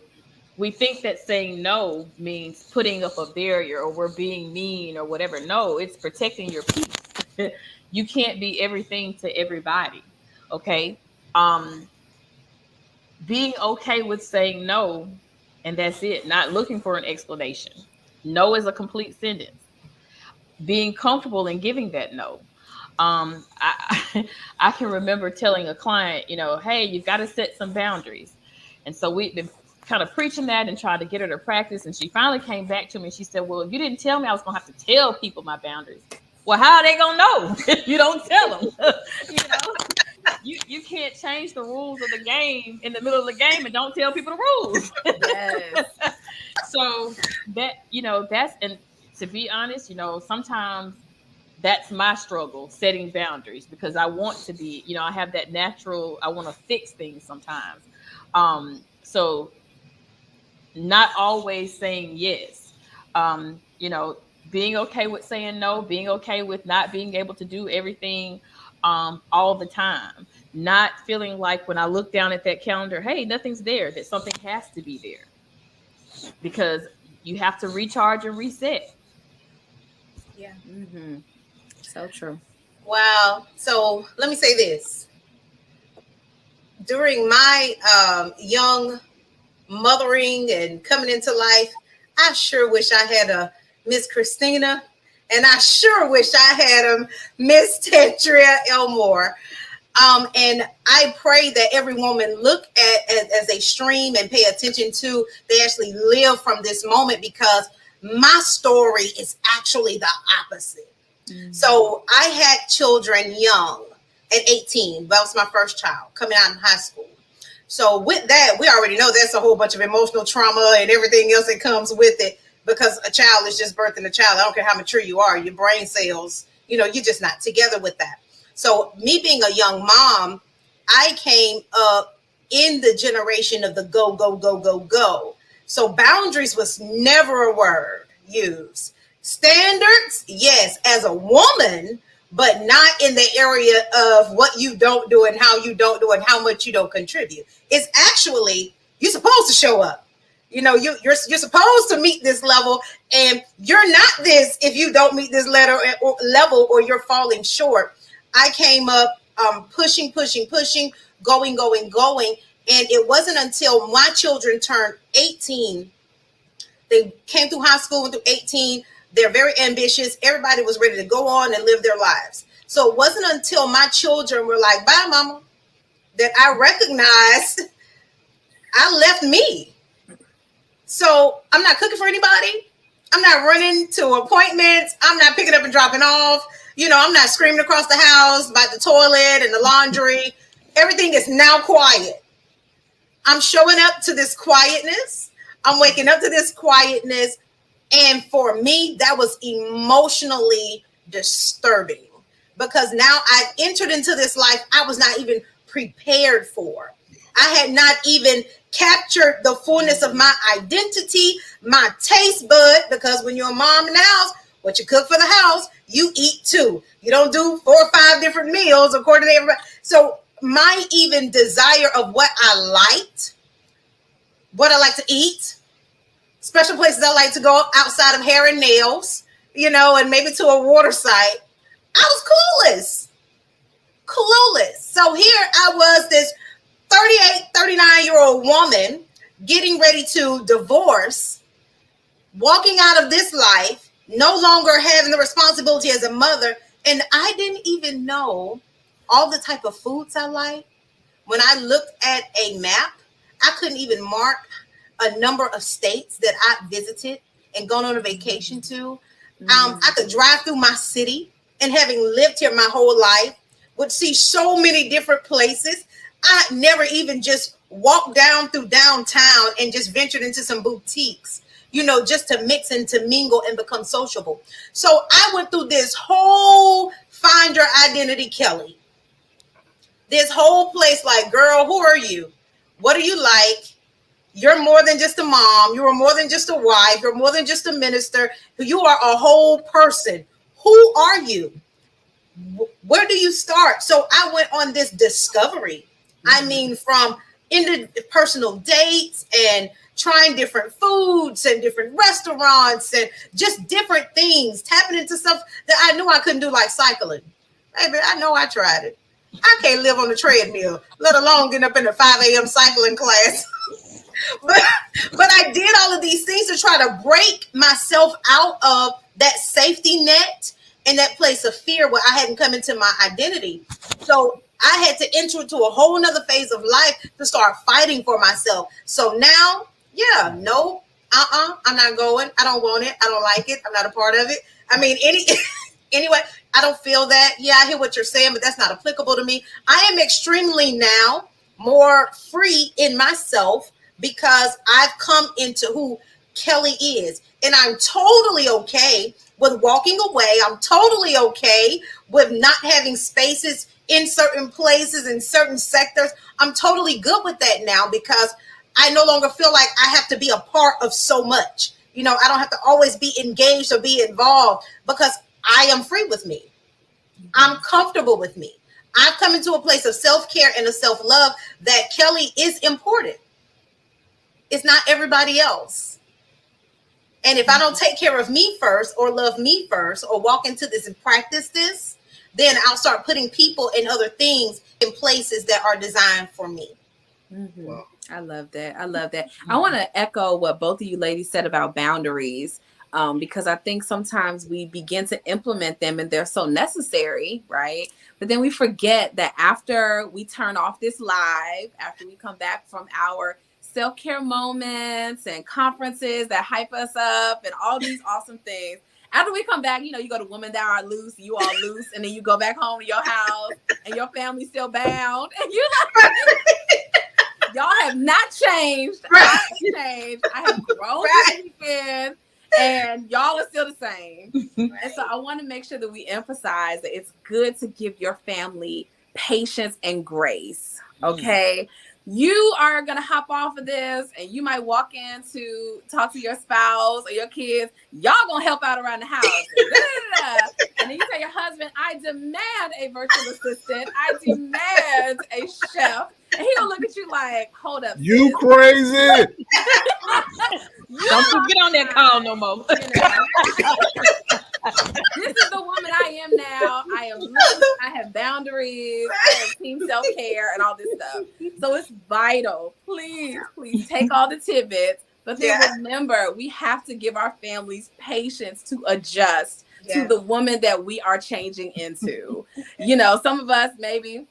we think that saying no means putting up a barrier or we're being mean or whatever. No, it's protecting your peace. You can't be everything to everybody. Okay. Being okay with saying no, and that's it, not looking for an explanation. No is a complete sentence. Being comfortable in giving that no. I can remember telling a client, you know, hey, you've got to set some boundaries. And so we've been kind of preaching that and trying to get her to practice. And she finally came back to me and she said, well, you didn't tell me I was going to have to tell people my boundaries. Well, how are they going to know if you don't tell them? You know, you can't change the rules of the game in the middle of the game and don't tell people the rules. yes. So that, you know, that's, and to be honest, you know, sometimes that's my struggle, setting boundaries, because I want to be, you know, I have that natural, I want to fix things sometimes. So not always saying yes, you know, being okay with saying no, being okay with not being able to do everything all the time, not feeling like when I look down at that calendar, hey, nothing's there, that something has to be there, because you have to recharge and reset. Yeah. Mm-hmm. So true. Wow. So let me say this. During my young mothering and coming into life, I sure wish I had a Miss Christina, and I sure wish I had a Miss Tetria Elmore. And I pray that every woman look at as they stream and pay attention to, they actually live from this moment, because my story is actually the opposite. Mm-hmm. So I had children young at 18. That was my first child coming out in high school. So with that, we already know there's a whole bunch of emotional trauma and everything else that comes with it, because a child is just birthing a child. I don't care how mature you are, your brain cells, you know, you're just not together with that. So me being a young mom, I came up in the generation of the go, go, go, go, go. So boundaries was never a word used. Standards, yes, as a woman, but not in the area of what you don't do and how you don't do and how much you don't contribute. It's actually, you're supposed to show up. You know, you're supposed to meet this level, and you're not this if you don't meet this level or you're falling short. I came up pushing, going. And it wasn't until my children turned 18, they came through high school, went through 18. They're very ambitious. Everybody was ready to go on and live their lives. So it wasn't until my children were like, bye, mama, that I recognized I left me. So I'm not cooking for anybody. I'm not running to appointments. I'm not picking up and dropping off. You know, I'm not screaming across the house about the toilet and the laundry. Everything is now quiet. I'm showing up to this quietness. I'm waking up to this quietness. And for me, that was emotionally disturbing because now I've entered into this life I was not even prepared for. I had not even captured the fullness of my identity, my taste bud, because when you're a mom in the house, what you cook for the house, you eat too. You don't do 4 or 5 different meals according to everybody. So my even desire of what I liked, what I like to eat, special places I like to go outside of hair and nails, you know, and maybe to a water site, I was clueless. So here I was, this 38, 39-year-old woman getting ready to divorce, walking out of this life, no longer having the responsibility as a mother. And I didn't even know all the type of foods I like. When I looked at a map, I couldn't even mark a number of states that I visited and gone on a vacation to. I could drive through my city, and having lived here my whole life, would see so many different places. I never even just walked down through downtown and just ventured into some boutiques, you know, just to mix and to mingle and become sociable. So I went through this whole find your identity, Kelly. This whole place like, girl, who are you? What do you like? You're more than just a mom. You are more than just a wife. You're more than just a minister. You are a whole person. Who are you? Where do you start? So I went on this discovery. I mean, from interpersonal dates and trying different foods and different restaurants and just different things, tapping into stuff that I knew I couldn't do, like cycling. Baby, I know I tried it. I can't live on the treadmill, let alone getting up in the 5 a.m. cycling class. But I did all of these things to try to break myself out of that safety net and that place of fear where I hadn't come into my identity. So I had to enter into a whole nother phase of life to start fighting for myself. So now, yeah, no, I'm not going. I don't want it. I don't like it. I'm not a part of it. I mean, anyway, I don't feel that. Yeah, I hear what you're saying, but that's not applicable to me. I am extremely now more free in myself because I've come into who Kelly is. And I'm totally okay with walking away. I'm totally okay with not having spaces in certain places, in certain sectors. I'm totally good with that now because I no longer feel like I have to be a part of so much. You know, I don't have to always be engaged or be involved because I am free with me. I'm comfortable with me. I've come into a place of self-care and a self-love that Kelly is important. It's not everybody else. And if I don't take care of me first or love me first or walk into this and practice this, then I'll start putting people and other things in places that are designed for me. Mm-hmm. Wow. I love that. I love that. Mm-hmm. I want to echo what both of you ladies said about boundaries, because I think sometimes we begin to implement them and they're so necessary, right? But then we forget that after we turn off this live, after we come back from our self-care moments and conferences that hype us up and all these awesome things, after we come back, you know, you go to Women That Are Loose, you all loose, and then you go back home to your house and your family's still bound. And you're like, y'all have not changed. I have changed. I have grown this weekend, and y'all are still the same. And so I want to make sure that we emphasize that it's good to give your family patience and grace, okay? You are going to hop off of this and you might walk in to talk to your spouse or your kids. Y'all going to help out around the house. And then you tell your husband, I demand a virtual assistant. I demand a chef. And he'll look at you like, hold up. You sis. Crazy. Don't you get on that call no more. This is the woman I am now. I am loose. I have boundaries. I have team self-care and all this stuff. So it's vital. Please take all the tidbits. But then remember, we have to give our families patience to adjust to the woman that we are changing into. You know, some of us maybe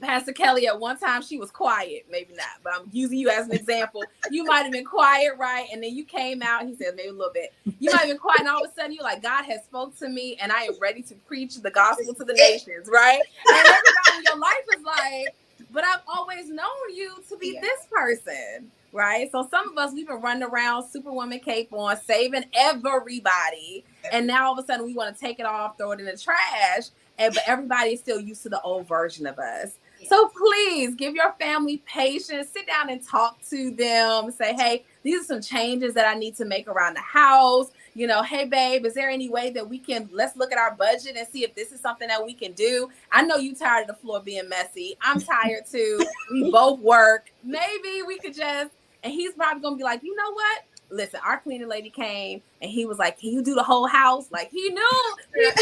Pastor Kelly, at one time she was quiet, maybe not, but I'm using you as an example. You might have been quiet, right? And then you came out, he said maybe a little bit. You might have been quiet, and all of a sudden you're like, God has spoke to me, and I am ready to preach the gospel to the nations, right? And everybody in your life is like, but I've always known you to be this person, right? So some of us, we've been running around, Superwoman cape on, saving everybody, and now all of a sudden we want to take it off, throw it in the trash, but everybody is still used to the old version of us. So please give your family patience, sit down and talk to them, say, hey, these are some changes that I need to make around the house. You know, hey, babe, is there any way that let's look at our budget and see if this is something that we can do? I know you tired of the floor being messy. I'm tired too. We both work. Maybe we could and he's probably going to be like, you know what? Listen, our cleaning lady came and he was like, can you do the whole house? Like he knew. Y'all,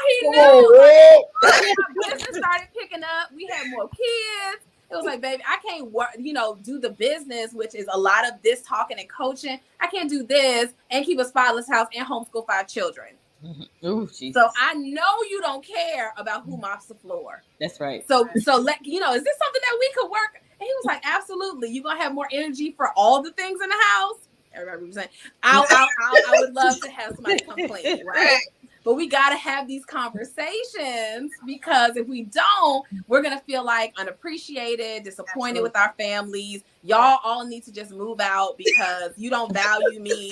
he knew. My business started picking up. We had more kids. It was like, baby, I can't work, do the business, which is a lot of this talking and coaching. I can't do this and keep a spotless house and homeschool 5 children. Ooh, Jesus. So I know you don't care about who mops the floor. That's right. So is this something that we could work? And he was like, absolutely. You're gonna have more energy for all the things in the house. Everybody was saying, I would love to have somebody complain, right? But we got to have these conversations, because if we don't, we're going to feel like unappreciated, disappointed with our families. Y'all all need to just move out because you don't value me.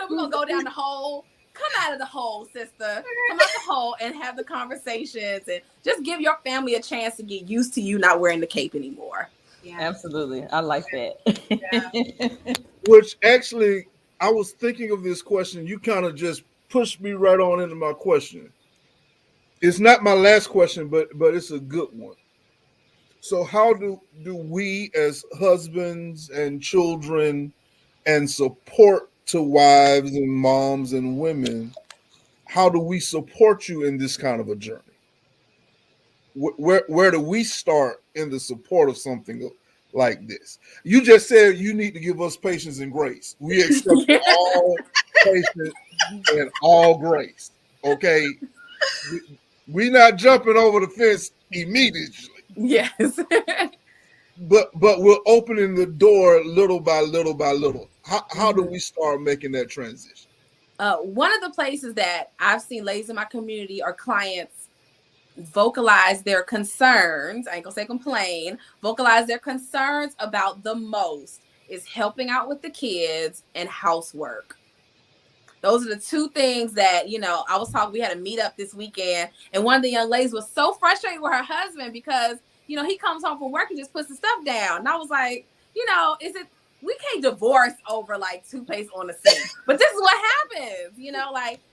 We're going to go down the hole. Come out of the hole, sister. Come out the hole and have the conversations and just give your family a chance to get used to you not wearing the cape anymore. Yeah. Absolutely. I like that. Yeah. Which actually, I was thinking of this question. You kind of just pushed me right on into my question. It's not my last question, but it's a good one. So how do we as husbands and children and support to wives and moms and women, how do we support you in this kind of a journey? Where do we start in the support of something like this? You just said you need to give us patience and grace. We accept all patience and all grace. Okay, we're not jumping over the fence immediately. Yes, but we're opening the door little by little by little. How do we start making that transition? One of the places that I've seen ladies in my community or clients vocalize their concerns, I ain't gonna say complain, vocalize their concerns about the most is helping out with the kids and housework. Those are the two things that, we had a meetup this weekend, and one of the young ladies was so frustrated with her husband because, he comes home from work and just puts the stuff down. And I was like, we can't divorce over like toothpaste on the sink, but this is what happens,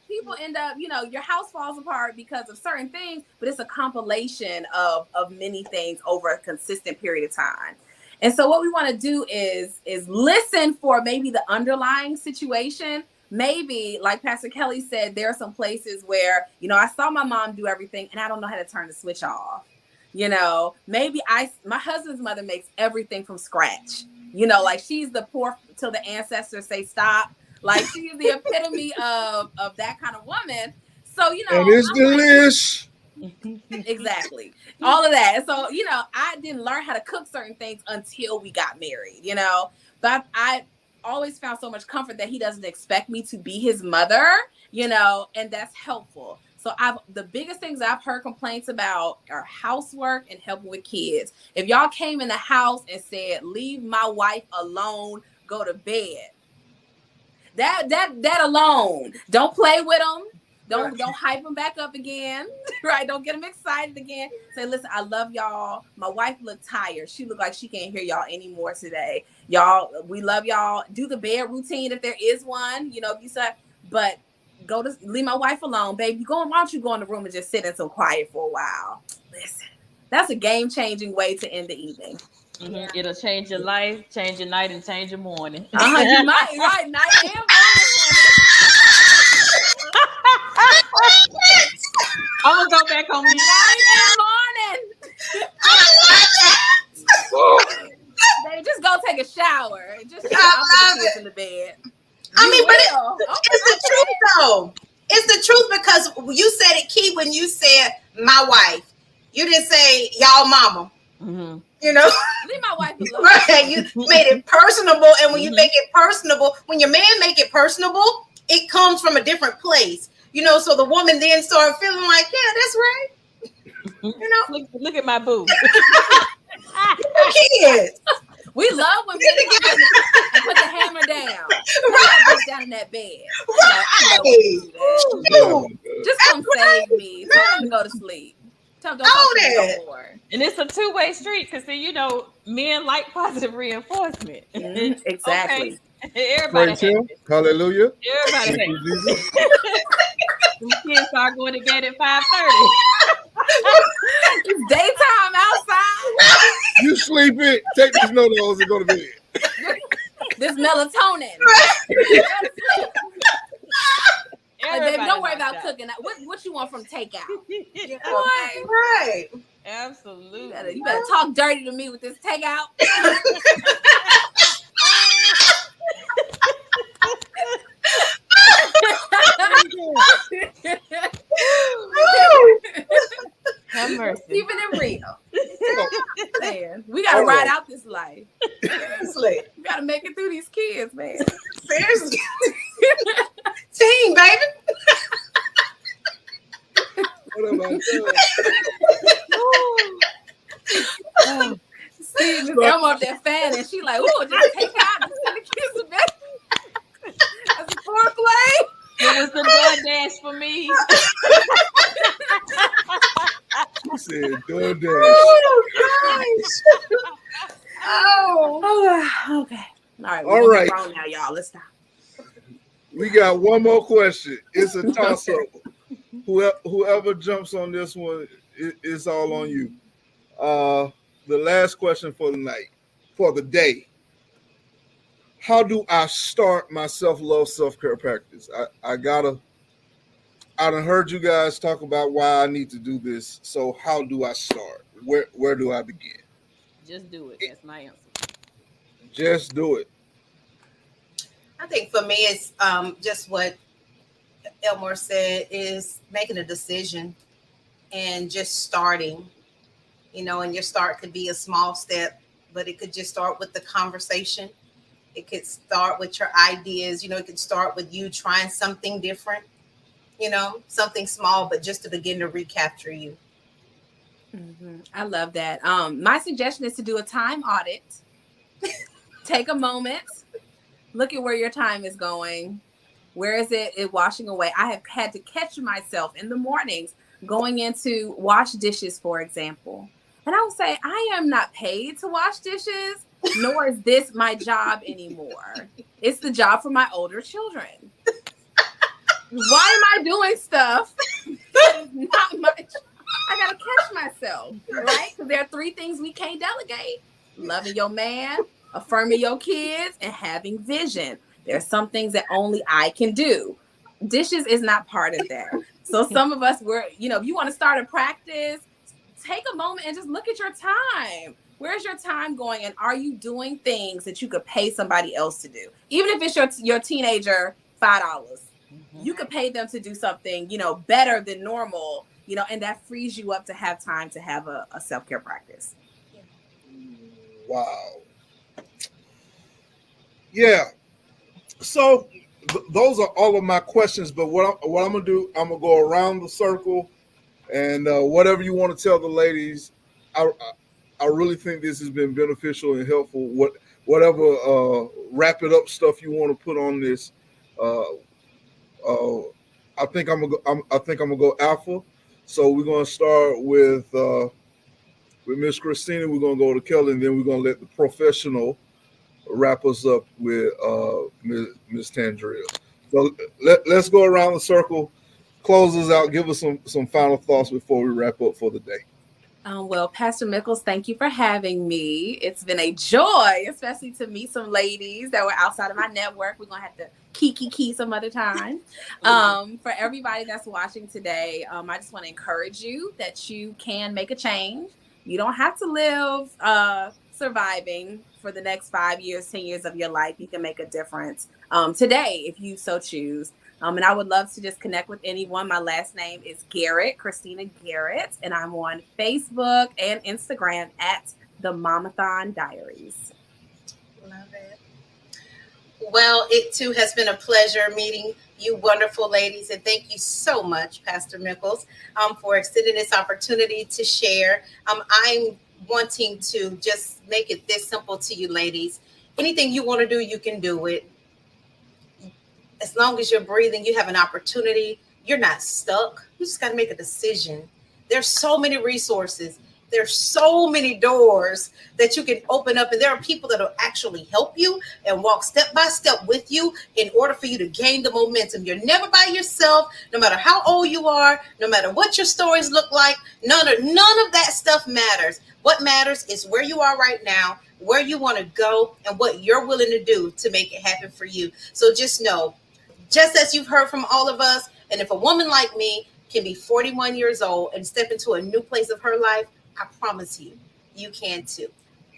people end up, your house falls apart because of certain things, but it's a compilation of many things over a consistent period of time. And so what we want to do is listen for maybe the underlying situation. Maybe, like Pastor Kelly said, there are some places where, I saw my mom do everything and I don't know how to turn the switch off. Maybe my husband's mother makes everything from scratch. Like she's the poor till the ancestors say stop. Like she's the epitome of that kind of woman. So, and it's delish. Exactly. All of that. So, I didn't learn how to cook certain things until we got married, but I always found so much comfort that he doesn't expect me to be his mother, and that's helpful. So the biggest things I've heard complaints about are housework and helping with kids. If y'all came in the house and said, leave my wife alone, go to bed. That alone, don't play with them. Don't hype them back up again, right? Don't get them excited again. Say, listen, I love y'all. My wife looked tired. She looked like she can't hear y'all anymore today. Y'all, we love y'all. Do the bed routine if there is one, if you said, but leave my wife alone, baby. Why don't you go in the room and just sit in some quiet for a while? Listen, that's a game-changing way to end the evening. Mhm. It'll change your life, change your night, and change your morning. You might, right? Night and morning. I'm gonna go back on mute. Night and morning. Baby, just go take a shower. Just put the kids in the bed. I mean, but it's the truth though. It's the truth because you said it key when you said my wife. You didn't say y'all mama. Mm-hmm. You know, leave my wife alone. Right? You made it personable, and when you make it personable, when your man make it personable, it comes from a different place. You know, so the woman then started feeling like, yeah, that's right. You know, look at my boo. Kids. We love when men come in and put the hammer down. Right. Down in that bed. Right. I love when you do that. Just come save me. Tell them to go to sleep. Tell them don't talk to me no more. And it's a two-way street because, see, you know, men like positive reinforcement. Exactly. Okay. Everybody happy. Hallelujah. Everybody happy. Kids start going to bed at 5:30. It's daytime outside. You sleepy? Take these no-nos and go to bed. This melatonin. Baby, don't worry about cooking. What you want from takeout? Right. Absolutely. You better talk dirty to me with this takeout. Have mercy. Keeping it real. Man, we gotta ride out this life. Seriously. We gotta make it through these kids, man. Seriously. Team, baby. What am I doing? Steve just come off that fan and she like, ooh, just take out and send the kids to bed. That's a foreplay. It was the DoorDash for me. She said DoorDash. Oh, okay. All right. Wrong now, y'all. Let's stop. We got one more question. It's a toss-up. Whoever jumps on this one, it's all on you. The last question for the night, for the day. How do I start my self-love, self-care practice? I done heard you guys talk about why I need to do this. So how do I start? Where do I begin? Just do it. That's my answer. Just do it. I think for me, it's just what Elmore said, is making a decision and just starting. You know, and your start could be a small step, but it could just start with the conversation. It could start with your ideas. You know, it could start with you trying something different, you know, something small, but just to begin to recapture you. Mm-hmm. I love that. My suggestion is to do a time audit. Take a moment. Look at where your time is going. Where is it washing away? I have had to catch myself in the mornings going into wash dishes, for example. And I will say, I am not paid to wash dishes, nor is this my job anymore. It's the job for my older children. Why am I doing stuff that is not my job? I got to catch myself, right? Because there are 3 things we can't delegate. Loving your man, affirming your kids, and having vision. There's some things that only I can do. Dishes is not part of that. So some of us if you want to start a practice, take a moment and just look at your time. Where's your time going? And are you doing things that you could pay somebody else to do? Even if it's your teenager, $5, you could pay them to do something, better than normal, and that frees you up to have time to have a self-care practice. Wow. Yeah. So those are all of my questions, but what I'm going to do, I'm going to go around the circle, and whatever you want to tell the ladies, I really think this has been beneficial and helpful. Whatever wrap it up stuff you want to put on this, I think I'm gonna go alpha. So we're gonna start with Miss Christina. We're gonna go to Kelly, and then we're gonna let the professional wrap us up with Miss Tandrea. So let's go around the circle, close us out, give us some final thoughts before we wrap up for the day. Well, Pastor Mickles, thank you for having me. It's been a joy, especially to meet some ladies that were outside of my network. We're gonna have to key some other time. For everybody that's watching today, I just want to encourage you that you can make a change. You don't have to live surviving for the next 5 years, 10 years of your life. You can make a difference today if you so choose. And I would love to just connect with anyone. My last name is Garrett, Christina Garrett, and I'm on Facebook and Instagram at the Mamathon Diaries. Love it. Well, it too has been a pleasure meeting you wonderful ladies, and thank you so much, Pastor Mickles, for extending this opportunity to share. I'm wanting to just make it this simple to you ladies. Anything you want to do, you can do it. As long as you're breathing, you have an opportunity. You're not stuck. You just got to make a decision. There's so many resources. There's so many doors that you can open up, and there are people that will actually help you and walk step by step with you in order for you to gain the momentum. You're never by yourself, no matter how old you are, no matter what your stories look like. None of that stuff matters. What matters is where you are right now, where you want to go, and what you're willing to do to make it happen for you. So just know, just as you've heard from all of us, and if a woman like me can be 41 years old and step into a new place of her life, I promise you, you can too.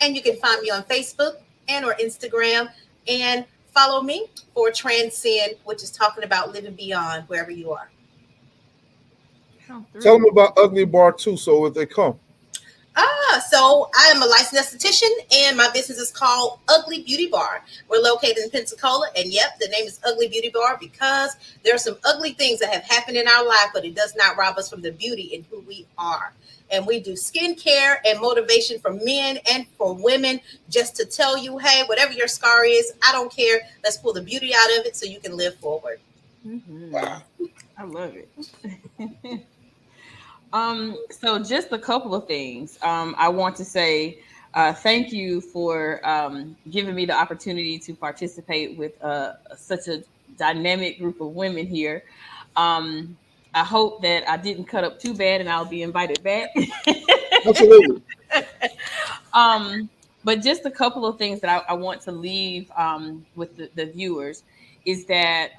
And you can find me on Facebook and or Instagram, and follow me for Transcend, which is talking about living beyond wherever you are. Tell them about Ugly Bar too, so if they come. So I am a licensed esthetician, and my business is called Ugly Beauty Bar. We're located in Pensacola, and yep, the name is Ugly Beauty Bar because there are some ugly things that have happened in our life, but it does not rob us from the beauty in who we are. And we do skincare and motivation for men and for women, just to tell you, hey, whatever your scar is, I don't care. Let's pull the beauty out of it so you can live forward. Mm-hmm. Wow. I love it. So just a couple of things. I want to say thank you for giving me the opportunity to participate with such a dynamic group of women here. I hope that I didn't cut up too bad and I'll be invited back. Absolutely. But just a couple of things that I want to leave with the viewers is that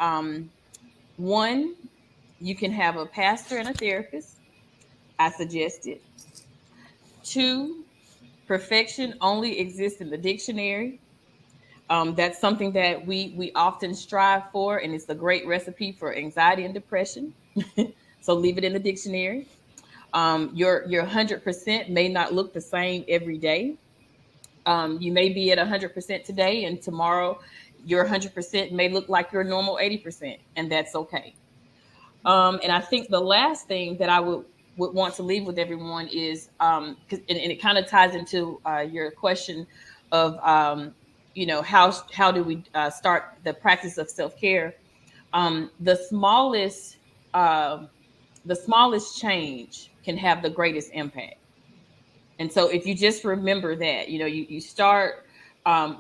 one, you can have a pastor and a therapist. I suggest it. 2, perfection only exists in the dictionary. That's something that we often strive for, and it's a great recipe for anxiety and depression. So leave it in the dictionary. Your 100% may not look the same every day. You may be at 100% today, and tomorrow your 100% may look like your normal 80%, and that's okay. And I think the last thing that I would want to leave with everyone is, and it kind of ties into your question of, how do we start the practice of self-care? The smallest change can have the greatest impact. And so if you just remember that, you start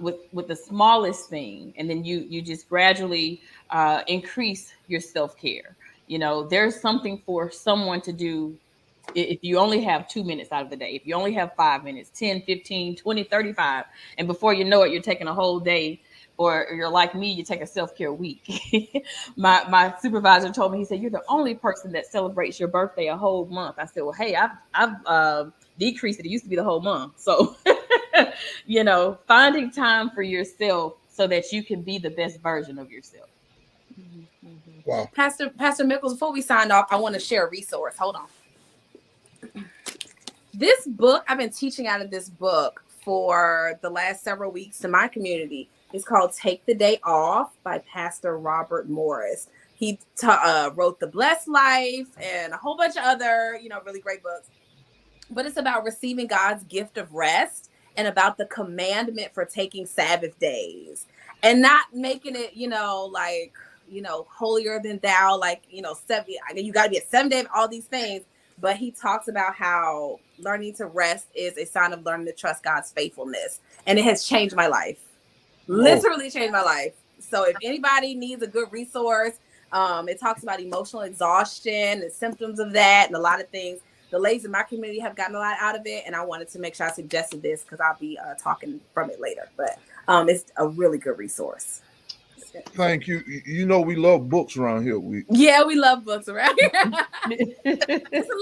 with the smallest thing, and then you just gradually increase your self-care. There's something for someone to do. If you only have 2 minutes out of the day, if you only have 5 minutes, 10, 15, 20, 35, and before you know it, you're taking a whole day, or you're like me, you take a self-care week. My supervisor told me, he said, you're the only person that celebrates your birthday a whole month. I said, well, hey, I've decreased it. It used to be the whole month. So, finding time for yourself so that you can be the best version of yourself. Wow. Pastor Mickles, before we sign off, I want to share a resource. Hold on. This book, I've been teaching out of this book for the last several weeks to my community. It's called Take the Day Off by Pastor Robert Morris. He wrote The Blessed Life and a whole bunch of other, really great books. But it's about receiving God's gift of rest and about the commandment for taking Sabbath days and not making it, holier than thou, you got to be a 7-day of all these things. But he talks about how learning to rest is a sign of learning to trust God's faithfulness. And it has changed my life. Literally changed my life. So if anybody needs a good resource, it talks about emotional exhaustion and symptoms of that and a lot of things. the ladies in my community have gotten a lot out of it, and I wanted to make sure I suggested this because I'll be talking from it later. But it's a really good resource. Thank you. You know we love books around here. We love books around here. Just a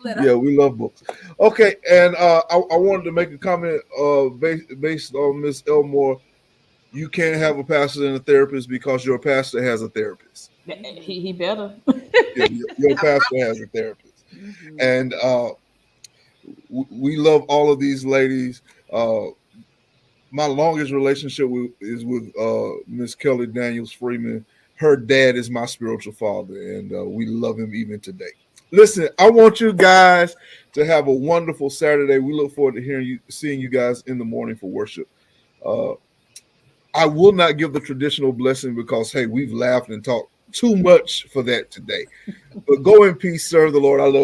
little. Yeah, we love books. Okay, and I wanted to make a comment based on Miss Elmore. You can't have a pastor and a therapist because your pastor has a therapist. He better. Yeah, your pastor has a therapist. Mm-hmm. And we love all of these ladies. My longest relationship is with Miss Kelly Daniels Freeman. Her dad is my spiritual father, and we love him even today. Listen, I want you guys to have a wonderful Saturday. We look forward to seeing you guys in the morning for worship. I will not give the traditional blessing because, hey, we've laughed and talked too much for that today. But go in peace, serve the Lord. I love you.